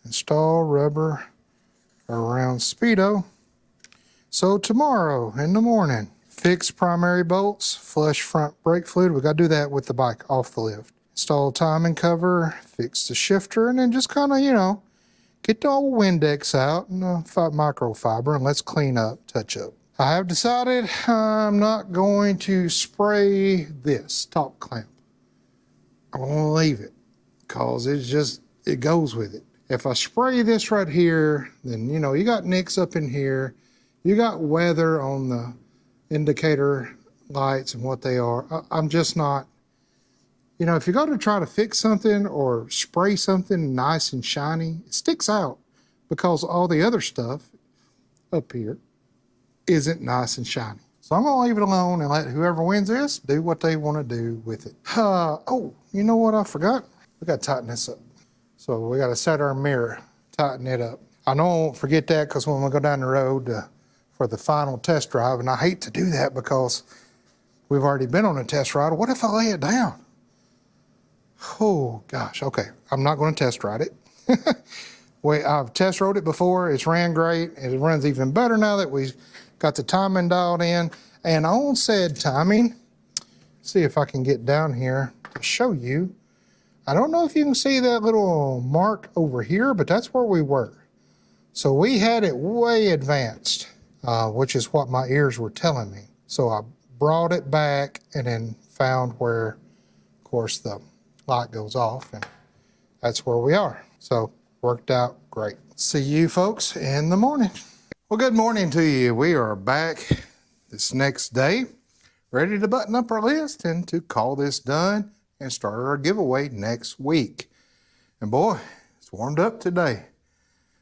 Install rubber around Speedo. So tomorrow in the morning, fix primary bolts, flush front brake fluid. We got to do that with the bike off the lift. Install timing cover, fix the shifter, and then just kind of, get the old Windex out and microfiber, and let's clean up, touch up. I have decided I'm not going to spray this top clamp. I'm going to leave it because it goes with it. If I spray this right here, then, you got nicks up in here. You got weather on the indicator lights and what they are. I'm just not, if you go to try to fix something or spray something nice and shiny, it sticks out because all the other stuff up here isn't nice and shiny. So I'm gonna leave it alone and let whoever wins this do what they want to do with it. Oh, you know what I forgot? We gotta tighten this up. So we gotta set our mirror, tighten it up. I know I won't forget that because when we go down the road for the final test drive, and I hate to do that because we've already been on a test ride. What if I lay it down? Oh gosh, okay. I'm not gonna test ride it. I've test rode it before. It's ran great. It runs even better now that we got the timing dialed in. And on said timing, see if I can get down here to show you. I don't know if you can see that little mark over here, but that's where we were. So we had it way advanced, which is what my ears were telling me. So I brought it back and then found where course, the light goes off, and that's where we are. So, worked out great. See you folks in the morning. Well, good morning to you. We are back this next day, ready to button up our list and to call this done and start our giveaway next week. And boy, it's warmed up today.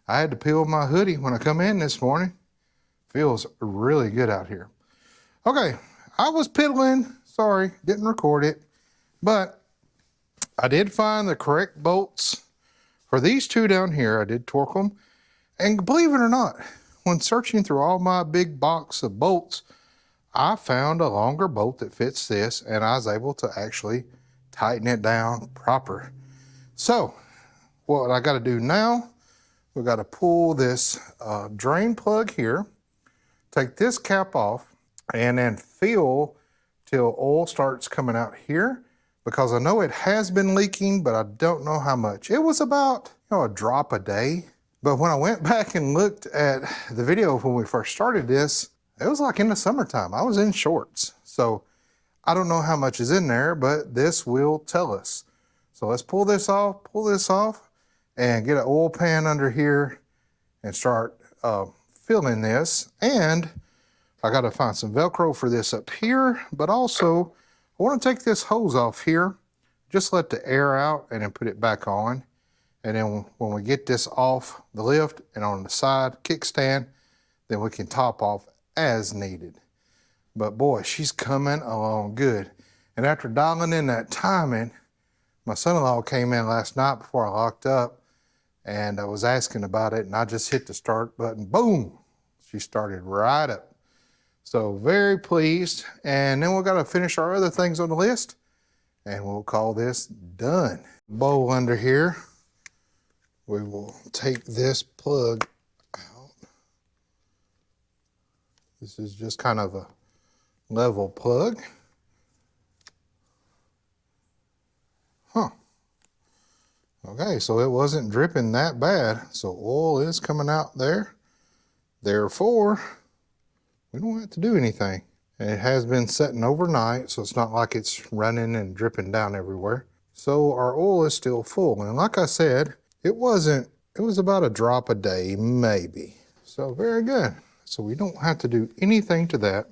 I had to peel my hoodie when I come in this morning. Feels really good out here. Okay, I was piddling. Sorry, didn't record it. But I did find the correct bolts for these two down here. I did torque them. And believe it or not, when searching through all my big box of bolts, I found a longer bolt that fits this, and I was able to actually tighten it down proper. So, what I got to do now, we got to pull this drain plug here, take this cap off, and then feel till oil starts coming out here, because I know it has been leaking, but I don't know how much. It was about a drop a day. But when I went back and looked at the video when we first started this, it was like in the summertime. I was in shorts. So I don't know how much is in there, but this will tell us. So let's pull this off, and get an oil pan under here and start filling this. And I got to find some Velcro for this up here, but also I want to take this hose off here, just let the air out, and then put it back on. And then when we get this off the lift and on the side kickstand, then we can top off as needed. But boy, she's coming along good. And after dialing in that timing, my son-in-law came in last night before I locked up, and I was asking about it, and I just hit the start button. Boom! She started right up. So very pleased. And then we've got to finish our other things on the list, and we'll call this done. Bowl under here. We will take this plug out. This is just kind of a level plug. Huh. Okay, so it wasn't dripping that bad. So oil is coming out there. Therefore, we don't have to do anything. And it has been setting overnight, so it's not like it's running and dripping down everywhere. So our oil is still full. And like I said, it was about a drop a day, maybe. So very good. So we don't have to do anything to that.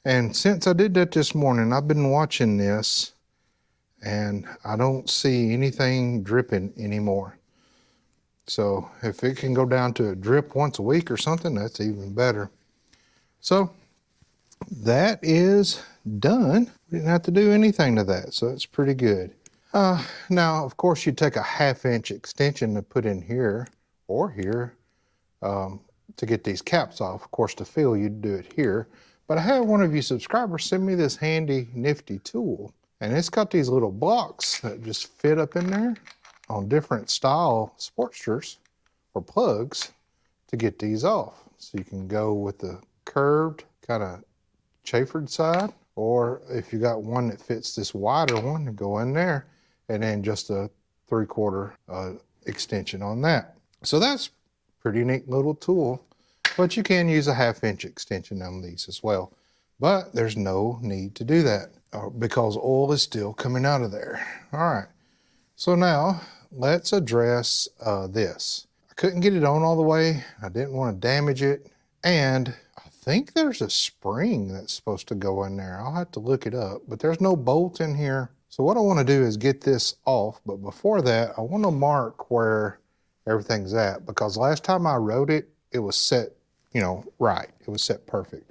And since I did that this morning, I've been watching this, and I don't see anything dripping anymore. So if it can go down to a drip once a week or something, that's even better. So that is done. We didn't have to do anything to that, so it's pretty good. Now, of course, you take a 1/2-inch extension to put in here or here to get these caps off. Of course, to fill, you'd do it here. But I had one of you subscribers send me this handy, nifty tool. And it's got these little blocks that just fit up in there on different style Sportsters or plugs to get these off. So you can go with the curved, kind of chamfered side, or if you got one that fits this wider one, to go in there, and then just a 3/4 extension on that. So that's pretty neat little tool, but you can use a 1/2-inch extension on these as well. But there's no need to do that because oil is still coming out of there. All right, so now let's address this. I couldn't get it on all the way. I didn't want to damage it. And I think there's a spring that's supposed to go in there. I'll have to look it up, but there's no bolt in here. So what I want to do is get this off. But before that, I want to mark where everything's at, because last time I rode it, it was set, right. It was set perfect.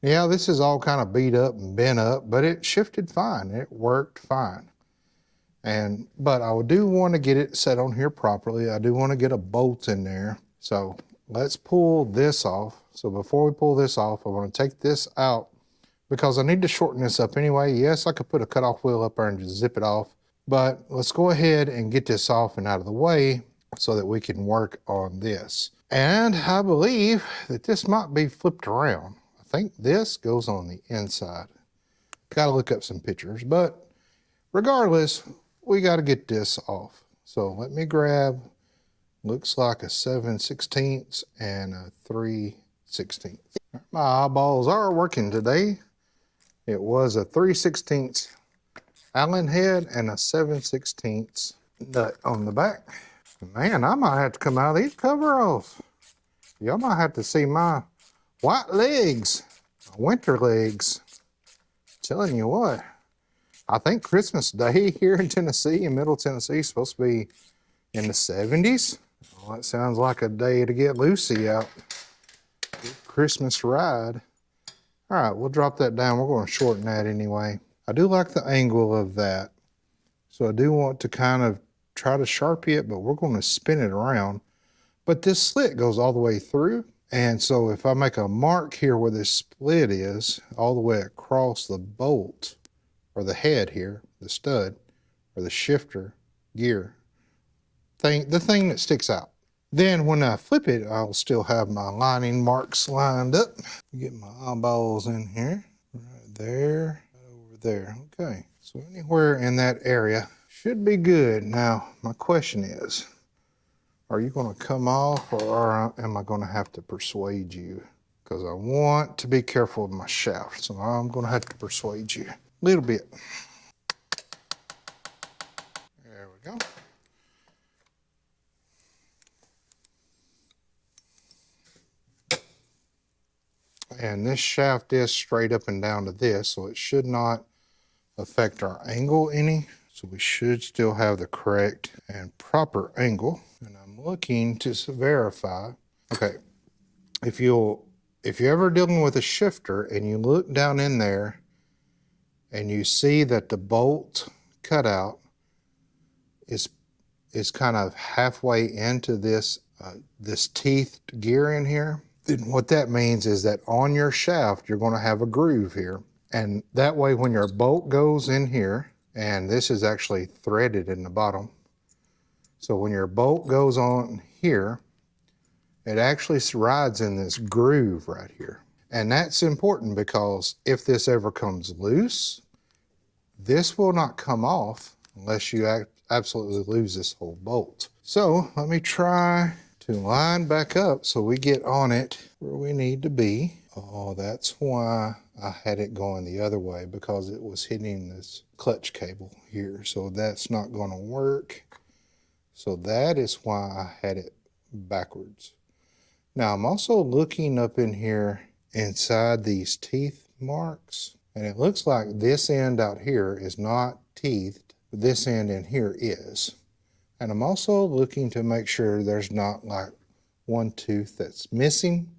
Yeah, this is all kind of beat up and bent up, but it shifted fine. It worked fine. But I do want to get it set on here properly. I do want to get a bolt in there. So let's pull this off. So before we pull this off, I want to take this out because I need to shorten this up anyway. Yes, I could put a cutoff wheel up there and just zip it off, but let's go ahead and get this off and out of the way so that we can work on this. And I believe that this might be flipped around. I think this goes on the inside. Got to look up some pictures, but regardless, we got to get this off. So let me grab, looks like a 7/16 and a 3/16. My eyeballs are working today. It was a 3/16 Allen head and a 7/16 nut on the back. Man, I might have to come out of these coveralls. Y'all might have to see my white legs, my winter legs. Telling you what, I think Christmas Day here in Tennessee, in Middle Tennessee, is supposed to be in the 70s. Well, that sounds like a day to get Lucy out. Good Christmas ride. All right, we'll drop that down. We're going to shorten that anyway. I do like the angle of that. So I do want to kind of try to sharpie it, but we're going to spin it around. But this slit goes all the way through. And so if I make a mark here where this split is, all the way across the bolt, or the head here, the stud, or the shifter gear, the thing that sticks out. Then when I flip it, I'll still have my lining marks lined up. Get my eyeballs in here, right there, right over there. Okay, so anywhere in that area should be good. Now, my question is, are you going to come off, or am I going to have to persuade you? Because I want to be careful with my shaft, so I'm going to have to persuade you a little bit. There we go. And this shaft is straight up and down to this, so it should not affect our angle any. So we should still have the correct and proper angle. And I'm looking to verify. Okay, if you're ever dealing with a shifter and you look down in there and you see that the bolt cutout is kind of halfway into this this teethed gear in here, then what that means is that on your shaft you're going to have a groove here, and that way when your bolt goes in here, and this is actually threaded in the bottom, so when your bolt goes on here, it actually rides in this groove right here. And that's important because if this ever comes loose, this will not come off unless you absolutely lose this whole bolt. So let me try to line back up so we get on it where we need to be. Oh, that's why I had it going the other way, because it was hitting this clutch cable here. So that's not going to work. So that is why I had it backwards. Now I'm also looking up in here inside these teeth marks, and it looks like this end out here is not teethed, but this end in here is. And I'm also looking to make sure there's not like one tooth that's missing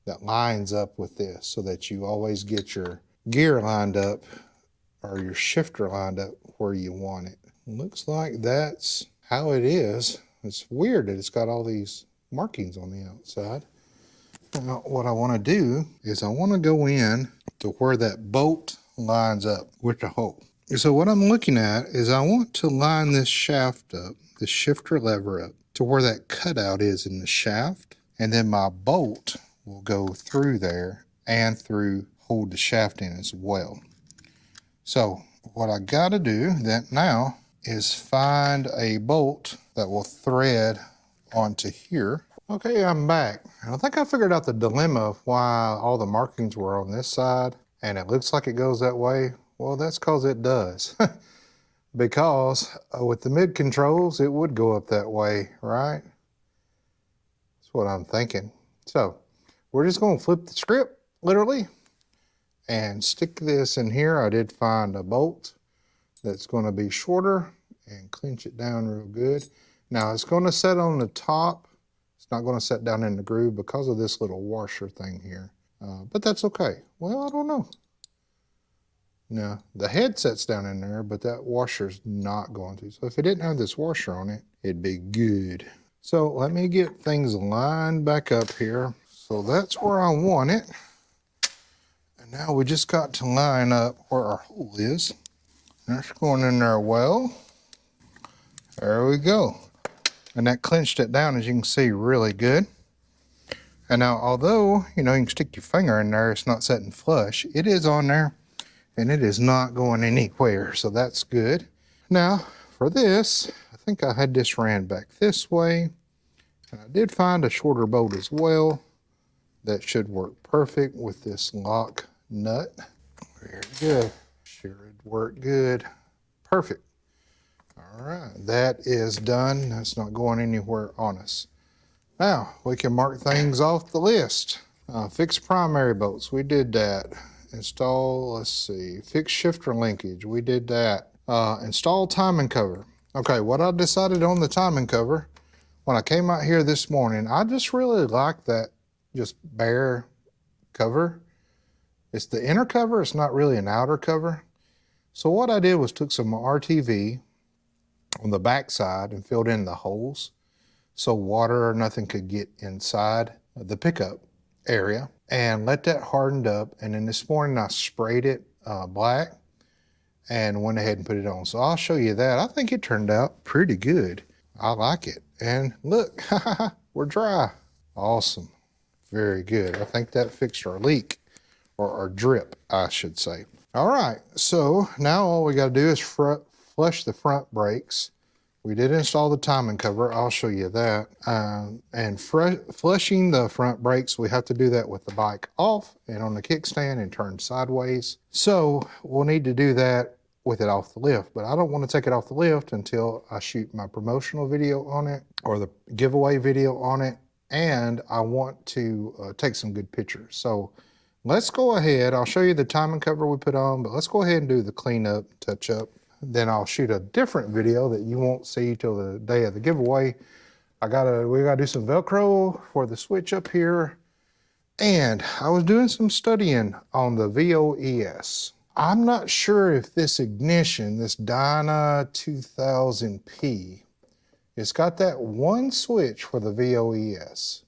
that lines up with this, so that you always get your gear lined up or your shifter lined up where you want it. Looks like that's how it is. It's weird that it's got all these markings on the outside. Now what I want to do is I want to go in to where that bolt lines up with the hole. So what I'm looking at is I want to line this shaft up, the shifter lever up, to where that cutout is in the shaft, and then my bolt will go through there and hold the shaft in as well. So what I got to do that now is find a bolt that will thread onto here. Okay, I'm back. I think I figured out the dilemma of why all the markings were on this side, and it looks like it goes that way. Well, that's because it does. Because with the mid controls, it would go up that way, right? That's what I'm thinking. So we're just going to flip the script, literally, and stick this in here. I did find a bolt that's going to be shorter and clinch it down real good. Now it's going to set on the top. It's not going to set down in the groove because of this little washer thing here. But that's okay. Well, I don't know. No, the head sets down in there, but that washer's not going to. So if it didn't have this washer on it, it'd be good. So let me get things lined back up here. So that's where I want it. And now we just got to line up where our hole is. That's going in there well. There we go. And that clinched it down, as you can see, really good. And now, although, you can stick your finger in there, it's not setting flush. It is on there, and it is not going anywhere, so that's good. Now, for this, I think I had this ran back this way. And I did find a shorter bolt as well. That should work perfect with this lock nut. Very good. Should work good. Perfect. All right, that is done. That's not going anywhere on us. Now, we can mark things off the list. Fix primary bolts, we did that. Install, let's see, fix shifter linkage, we did that. Install timing cover. Okay, what I decided on the timing cover, when I came out here this morning, I just really like that just bare cover. It's the inner cover, it's not really an outer cover. So what I did was took some RTV on the back side and filled in the holes so water or nothing could get inside the pickup area, and let that harden up. And then this morning I sprayed it black and went ahead and put it on. So I'll show you that. I think it turned out pretty good. I like it. And look, we're dry. Awesome. Very good. I think that fixed our leak, or our drip, I should say. All right, so now all we got to do is flush the front brakes. We did install the timing cover. I'll show you that. And flushing the front brakes, we have to do that with the bike off and on the kickstand and turned sideways. So we'll need to do that with it off the lift, but I don't want to take it off the lift until I shoot my promotional video on it or the giveaway video on it, and I want to take some good pictures. So let's go ahead. I'll show you the timing cover we put on, but let's go ahead and do the cleanup, touch up. Then I'll shoot a different video that you won't see till the day of the giveaway. We gotta do some Velcro for the switch up here. And I was doing some studying on the VOES. I'm not sure if this ignition, this Dyna 2000P, it's got that one switch for the VOES.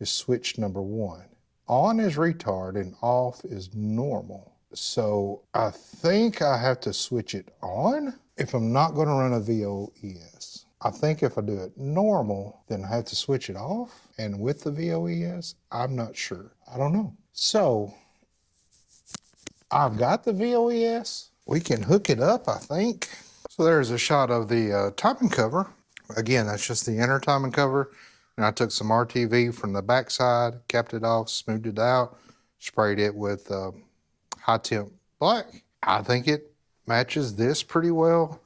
It's switch number 1. On is retard and off is normal. So I think I have to switch it on if I'm not going to run a VOES. I think if I do it normal, then I have to switch it off. And with the VOES, I'm not sure. I don't know. So I've got the VOES. We can hook it up, I think. So there's a shot of the timing cover. Again, that's just the inner timing cover. And I took some RTV from the backside, capped it off, smoothed it out, sprayed it with high temp black. I think it matches this pretty well,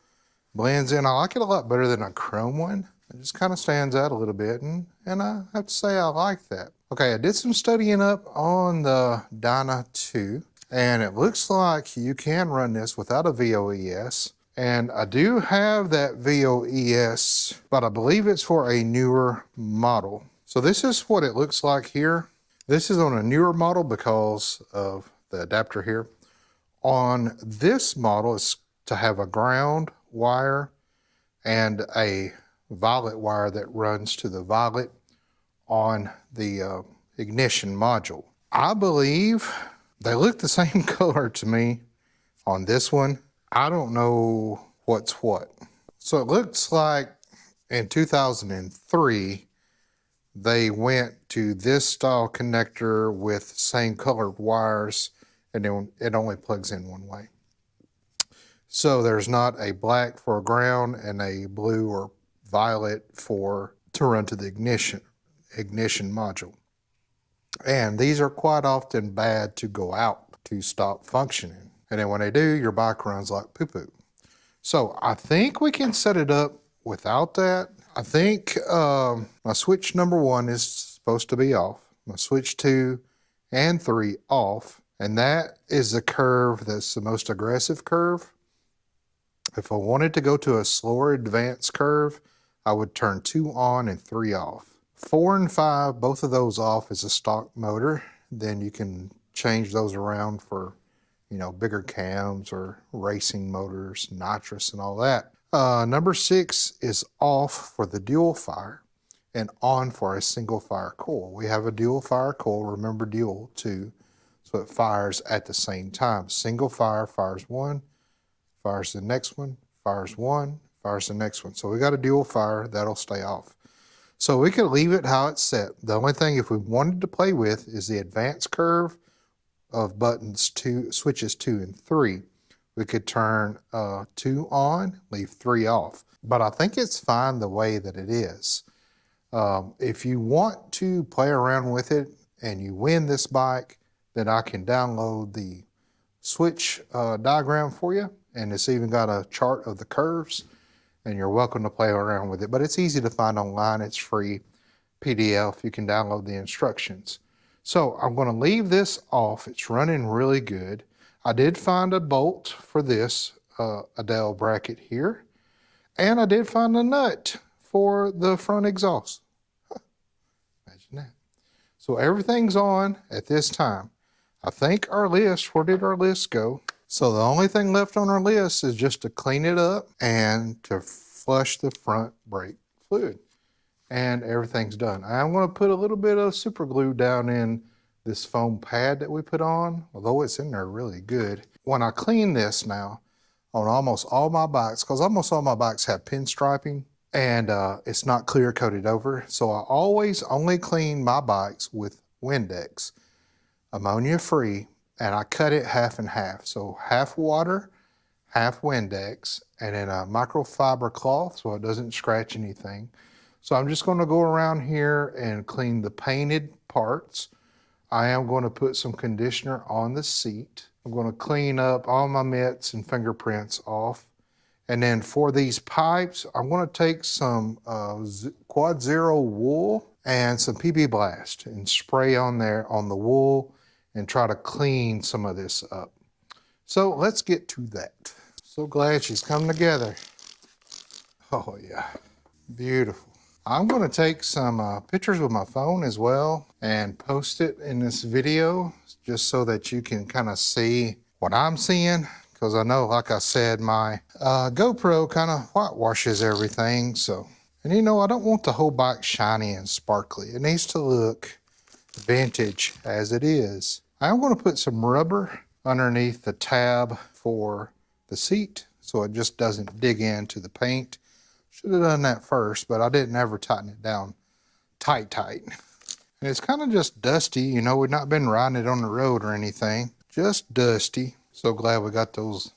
blends in. I like it a lot better than a chrome one. It just kind of stands out a little bit, and I have to say I like that. Okay, I did some studying up on the Dyna 2, and it looks like you can run this without a VOES. And I do have that VOES, but I believe it's for a newer model. So this is what it looks like here. This is on a newer model because of the adapter here. On this model, it's to have a ground wire and a violet wire that runs to the violet on the ignition module. I believe they look the same color to me on this one. I don't know what's what. So it looks like in 2003, they went to this style connector with same colored wires, and then it only plugs in one way. So there's not a black for a ground and a blue or violet to run to the ignition module. And these are quite often bad to go out to stop functioning. And then when they do, your bike runs like poo-poo. So I think we can set it up without that. I think my switch number 1 is supposed to be off. My switch 2 and 3 off. And that is the curve that's the most aggressive curve. If I wanted to go to a slower advanced curve, I would turn 2 on and 3 off. 4 and 5, both of those off is a stock motor. Then you can change those around for, bigger cams or racing motors, nitrous and all that. Number 6 is off for the dual fire and on for a single fire coil. We have a dual fire coil, remember dual too, so it fires at the same time. Single fire fires one, fires the next one, fires one, fires the next one. So we got a dual fire, that'll stay off. So we could leave it how it's set. The only thing if we wanted to play with is the advanced curve of switches 2 and 3. We could turn 2 on, leave 3 off. But I think it's fine the way that it is. If you want to play around with it and you win this bike, then I can download the switch diagram for you and it's even got a chart of the curves, and you're welcome to play around with it. But it's easy to find online. It's free PDF. You can download the instructions. So I'm going to leave this off. It's running really good. I did find a bolt for this Adele bracket here, and I did find a nut for the front exhaust. Imagine that. So everything's on at this time. I think our list, where did our list go? So the only thing left on our list is just to clean it up and to flush the front brake fluid. And everything's done. I'm going to put a little bit of super glue down in this foam pad that we put on, although it's in there really good. When I clean this now on almost all my bikes, because almost all my bikes have pinstriping and it's not clear coated over, so I always only clean my bikes with Windex, ammonia free, and I cut it half and half. So half water, half Windex, and then a microfiber cloth so it doesn't scratch anything. So I'm just going to go around here and clean the painted parts. I am going to put some conditioner on the seat. I'm going to clean up all my mitts and fingerprints off. And then for these pipes, I'm going to take some Quad Zero wool and some PB Blast and spray on there on the wool and try to clean some of this up. So let's get to that. So glad she's come together. Oh yeah, beautiful. I'm going to take some pictures with my phone as well and post it in this video just so that you can kind of see what I'm seeing. Because I know, like I said, my GoPro kind of whitewashes everything. So, and you know, I don't want the whole bike shiny and sparkly. It needs to look vintage as it is. I'm going to put some rubber underneath the tab for the seat so it just doesn't dig into the paint. Should have done that first, but I didn't ever tighten it down tight. And it's kind of just dusty. You know, we've not been riding it on the road or anything. Just dusty. So glad we got those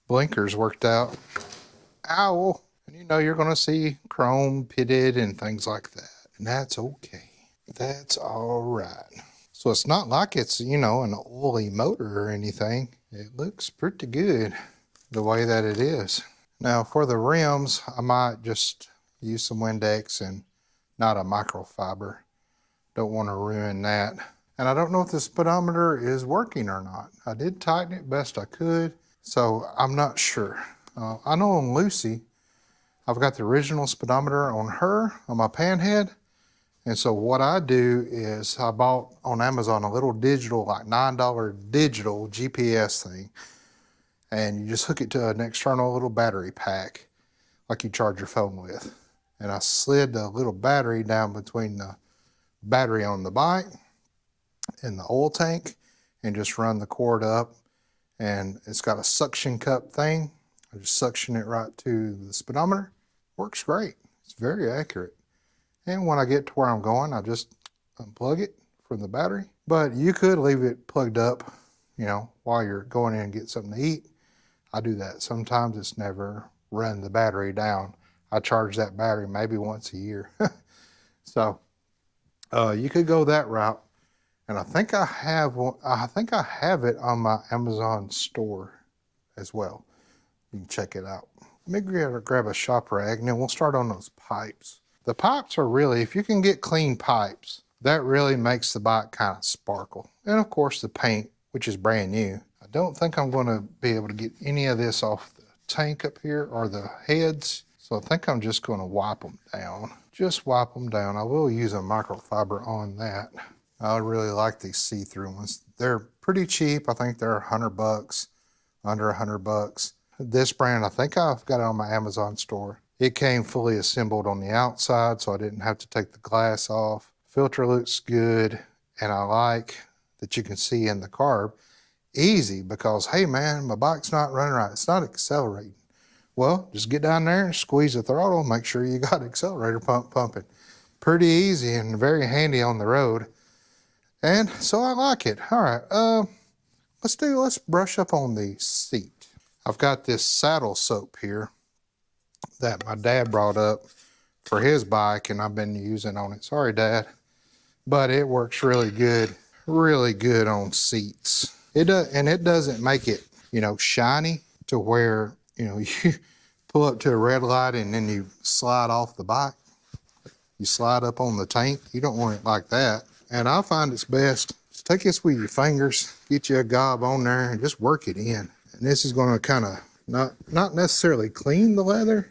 blinkers worked out. Ow! And you know you're going to see chrome pitted and things like that. And that's okay. That's all right. So it's not like it's, you know, an oily motor or anything. It looks pretty good the way that it is. Now for the rims, I might just use some Windex and not a microfiber. Don't want to ruin that. And I don't know if the speedometer is working or not. I did tighten it best I could, so I'm not sure. I know on Lucy, I've got the original speedometer on her, on my panhead. And so what I do is I bought on Amazon a little digital, like $9 digital GPS thing. And you just hook it to an external little battery pack, like you charge your phone with. And I slid the little battery down between the battery on the bike and the oil tank and just run the cord up. And it's got a suction cup thing. I just suction it right to the speedometer. Works great. It's very accurate. And when I get to where I'm going, I just unplug it from the battery. But you could leave it plugged up, you know, while you're going in and get something to eat. I do that. Sometimes it's never run the battery down. I charge that battery maybe once a year. So you could go that route. And I think I have one, I think I have it on my Amazon store as well. You can check it out. Let me grab a shop rag and then we'll start on those pipes. The pipes are really, if you can get clean pipes, that really makes the bike kind of sparkle. And of course the paint, which is brand new. I don't think I'm going to be able to get any of this off the tank up here or the heads. So I think I'm just going to wipe them down. Just wipe them down. I will use a microfiber on that. I really like these see-through ones. They're pretty cheap. I think they're $100, under $100. This brand, I think I've got it on my Amazon store. It came fully assembled on the outside, so I didn't have to take the glass off. Filter looks good, and I like that you can see in the carb. Easy, because, hey man, my bike's not running right. It's not accelerating. Well, just get down there, squeeze the throttle, make sure you got accelerator pumping. Pretty easy and very handy on the road. And so I like it. All right, let's brush up on the seat. I've got this saddle soap here that my dad brought up for his bike, and I've been using on it. Sorry, Dad. But it works really good on seats. It does, and it doesn't make it, you know, shiny, to where, you know, you pull up to a red light and then you slide off the bike. You slide up on the tank. You don't want it like that. And I find it's best to take this with your fingers, get you a gob on there and just work it in. And this is going to kind of not necessarily clean the leather,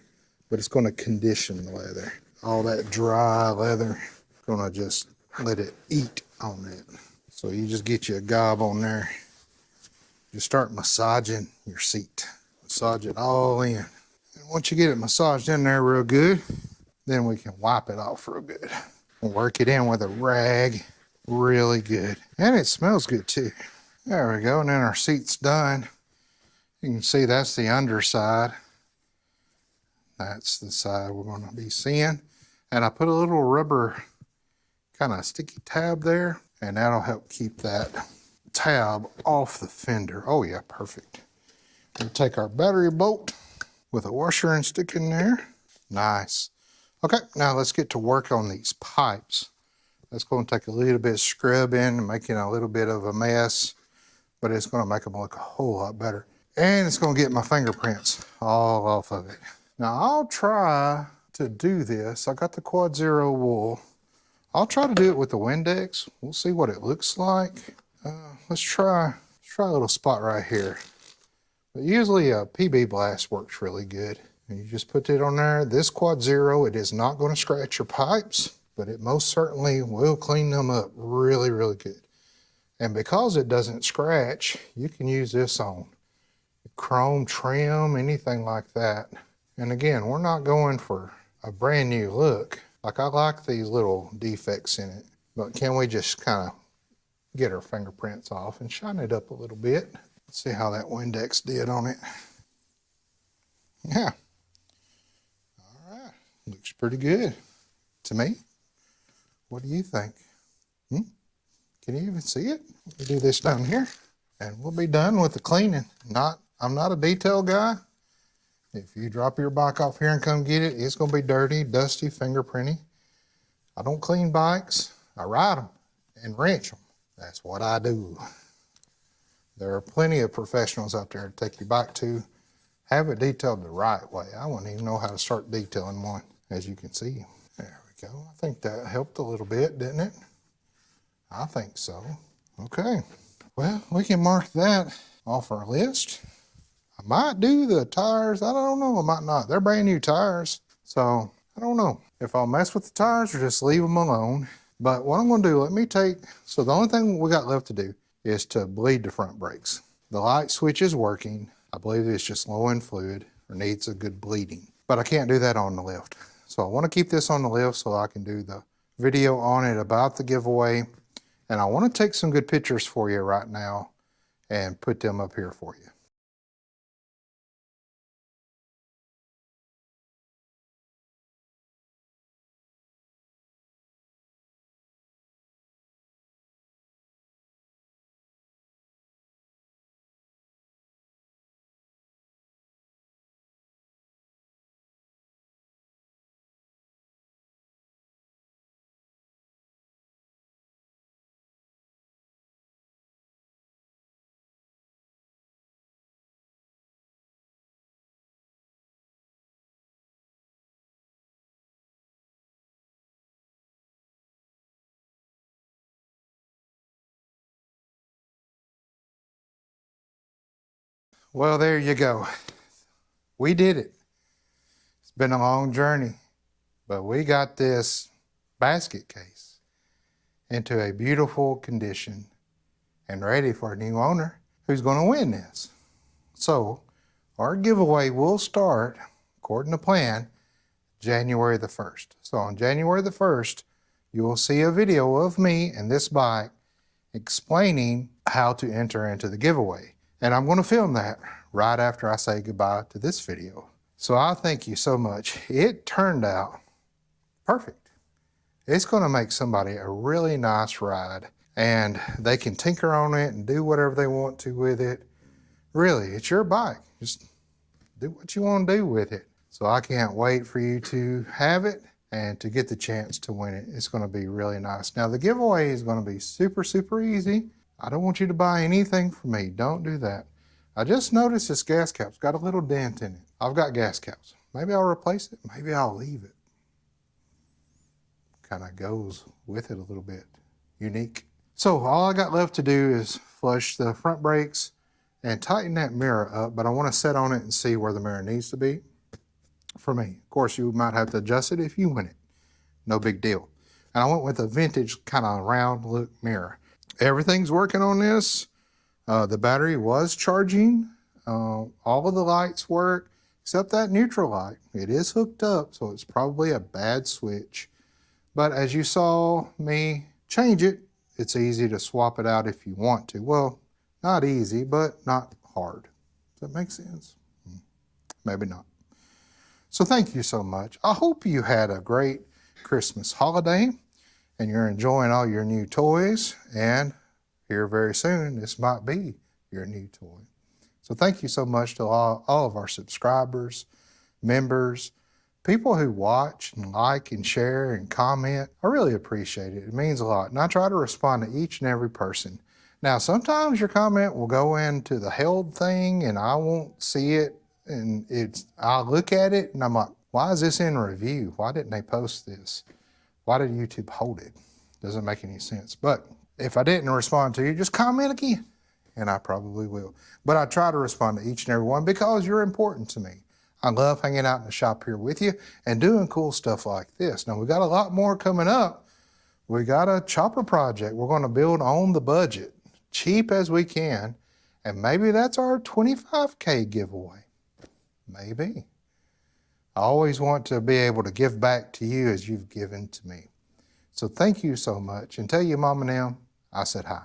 but it's going to condition the leather. All that dry leather, going to just let it eat on it. So you just get you a gob on there. Just start massaging your seat. Massage it all in. And once you get it massaged in there real good, then we can wipe it off real good. And work it in with a rag really good. And it smells good too. There we go. And then our seat's done. You can see that's the underside. That's the side we're going to be seeing. And I put a little rubber kind of sticky tab there, and that'll help keep that tab off the fender. Oh yeah, perfect. We'll take our battery bolt with a washer and stick in there. Nice. Okay, now let's get to work on these pipes. That's going to take a little bit of scrubbing and making a little bit of a mess, but it's going to make them look a whole lot better. And it's going to get my fingerprints all off of it. Now I'll try to do this. I got the Quad Zero wool. I'll try to do it with the Windex. We'll see what it looks like. Let's try a little spot right here. But usually a PB blast works really good. And you just put it on there. This Quad Zero, it is not going to scratch your pipes, but it most certainly will clean them up really, really good. And because it doesn't scratch, you can use this on chrome trim, anything like that. And again, we're not going for a brand new look. Like, I like these little defects in it, but can we just kind of get our fingerprints off and shine it up a little bit? Let's see how that Windex did on it. Yeah. All right. Looks pretty good to me. What do you think? Can you even see it? We'll do this down here and we'll be done with the cleaning. I'm not a detail guy. If you drop your bike off here and come get it, it's going to be dirty, dusty, fingerprinty. I don't clean bikes. I ride them and wrench them. That's what I do. There are plenty of professionals out there to take your bike to. Have it detailed the right way. I wouldn't even know how to start detailing one, as you can see. There we go. I think that helped a little bit, didn't it? I think so. Okay. Well, we can mark that off our list. I might do the tires. I don't know. I might not. They're brand new tires. So I don't know if I'll mess with the tires or just leave them alone. But what I'm going to do, so the only thing we got left to do is to bleed the front brakes. The light switch is working. I believe it's just low in fluid or needs a good bleeding. But I can't do that on the lift. So I want to keep this on the lift so I can do the video on it about the giveaway. And I want to take some good pictures for you right now and put them up here for you. Well, there you go. We did it. It's been a long journey, but we got this basket case into a beautiful condition and ready for a new owner who's going to win this. So our giveaway will start, according to plan, January the 1st. So on January the 1st, you will see a video of me and this bike explaining how to enter into the giveaway. And I'm going to film that right after I say goodbye to this video. So I thank you so much. It turned out perfect. It's going to make somebody a really nice ride, and they can tinker on it and do whatever they want to with it. Really, it's your bike. Just do what you want to do with it. So I can't wait for you to have it and to get the chance to win it. It's going to be really nice. Now the giveaway is going to be super, super easy. I don't want you to buy anything from me. Don't do that. I just noticed this gas cap's got a little dent in it. I've got gas caps. Maybe I'll replace it. Maybe I'll leave it. Kind of goes with it a little bit. Unique. So all I got left to do is flush the front brakes and tighten that mirror up, but I want to set on it and see where the mirror needs to be for me. Of course, you might have to adjust it if you want it. No big deal. And I went with a vintage kind of round look mirror. Everything's working on this. The battery was charging. All of the lights work except that neutral light. It is hooked up, so it's probably a bad switch. But as you saw me change it, it's easy to swap it out if you want to. Well, not easy, but not hard. Does that make sense? Maybe not. So thank you so much. I hope you had a great Christmas holiday and you're enjoying all your new toys. And here very soon, this might be your new toy. So thank you so much to all of our subscribers, members, people who watch and like and share and comment. I really appreciate it. It means a lot. And I try to respond to each and every person. Now, sometimes your comment will go into the held thing and I won't see it. And I'll look at it and I'm like, why is this in review? Why didn't they post this? Why did YouTube hold it? Doesn't make any sense. But if I didn't respond to you, just comment again. And I probably will. But I try to respond to each and every one because you're important to me. I love hanging out in the shop here with you and doing cool stuff like this. Now, we got a lot more coming up. We got a chopper project we're going to build on the budget, cheap as we can. And maybe that's our 25K giveaway. Maybe. I always want to be able to give back to you as you've given to me. So thank you so much. And tell your mom and them I said hi.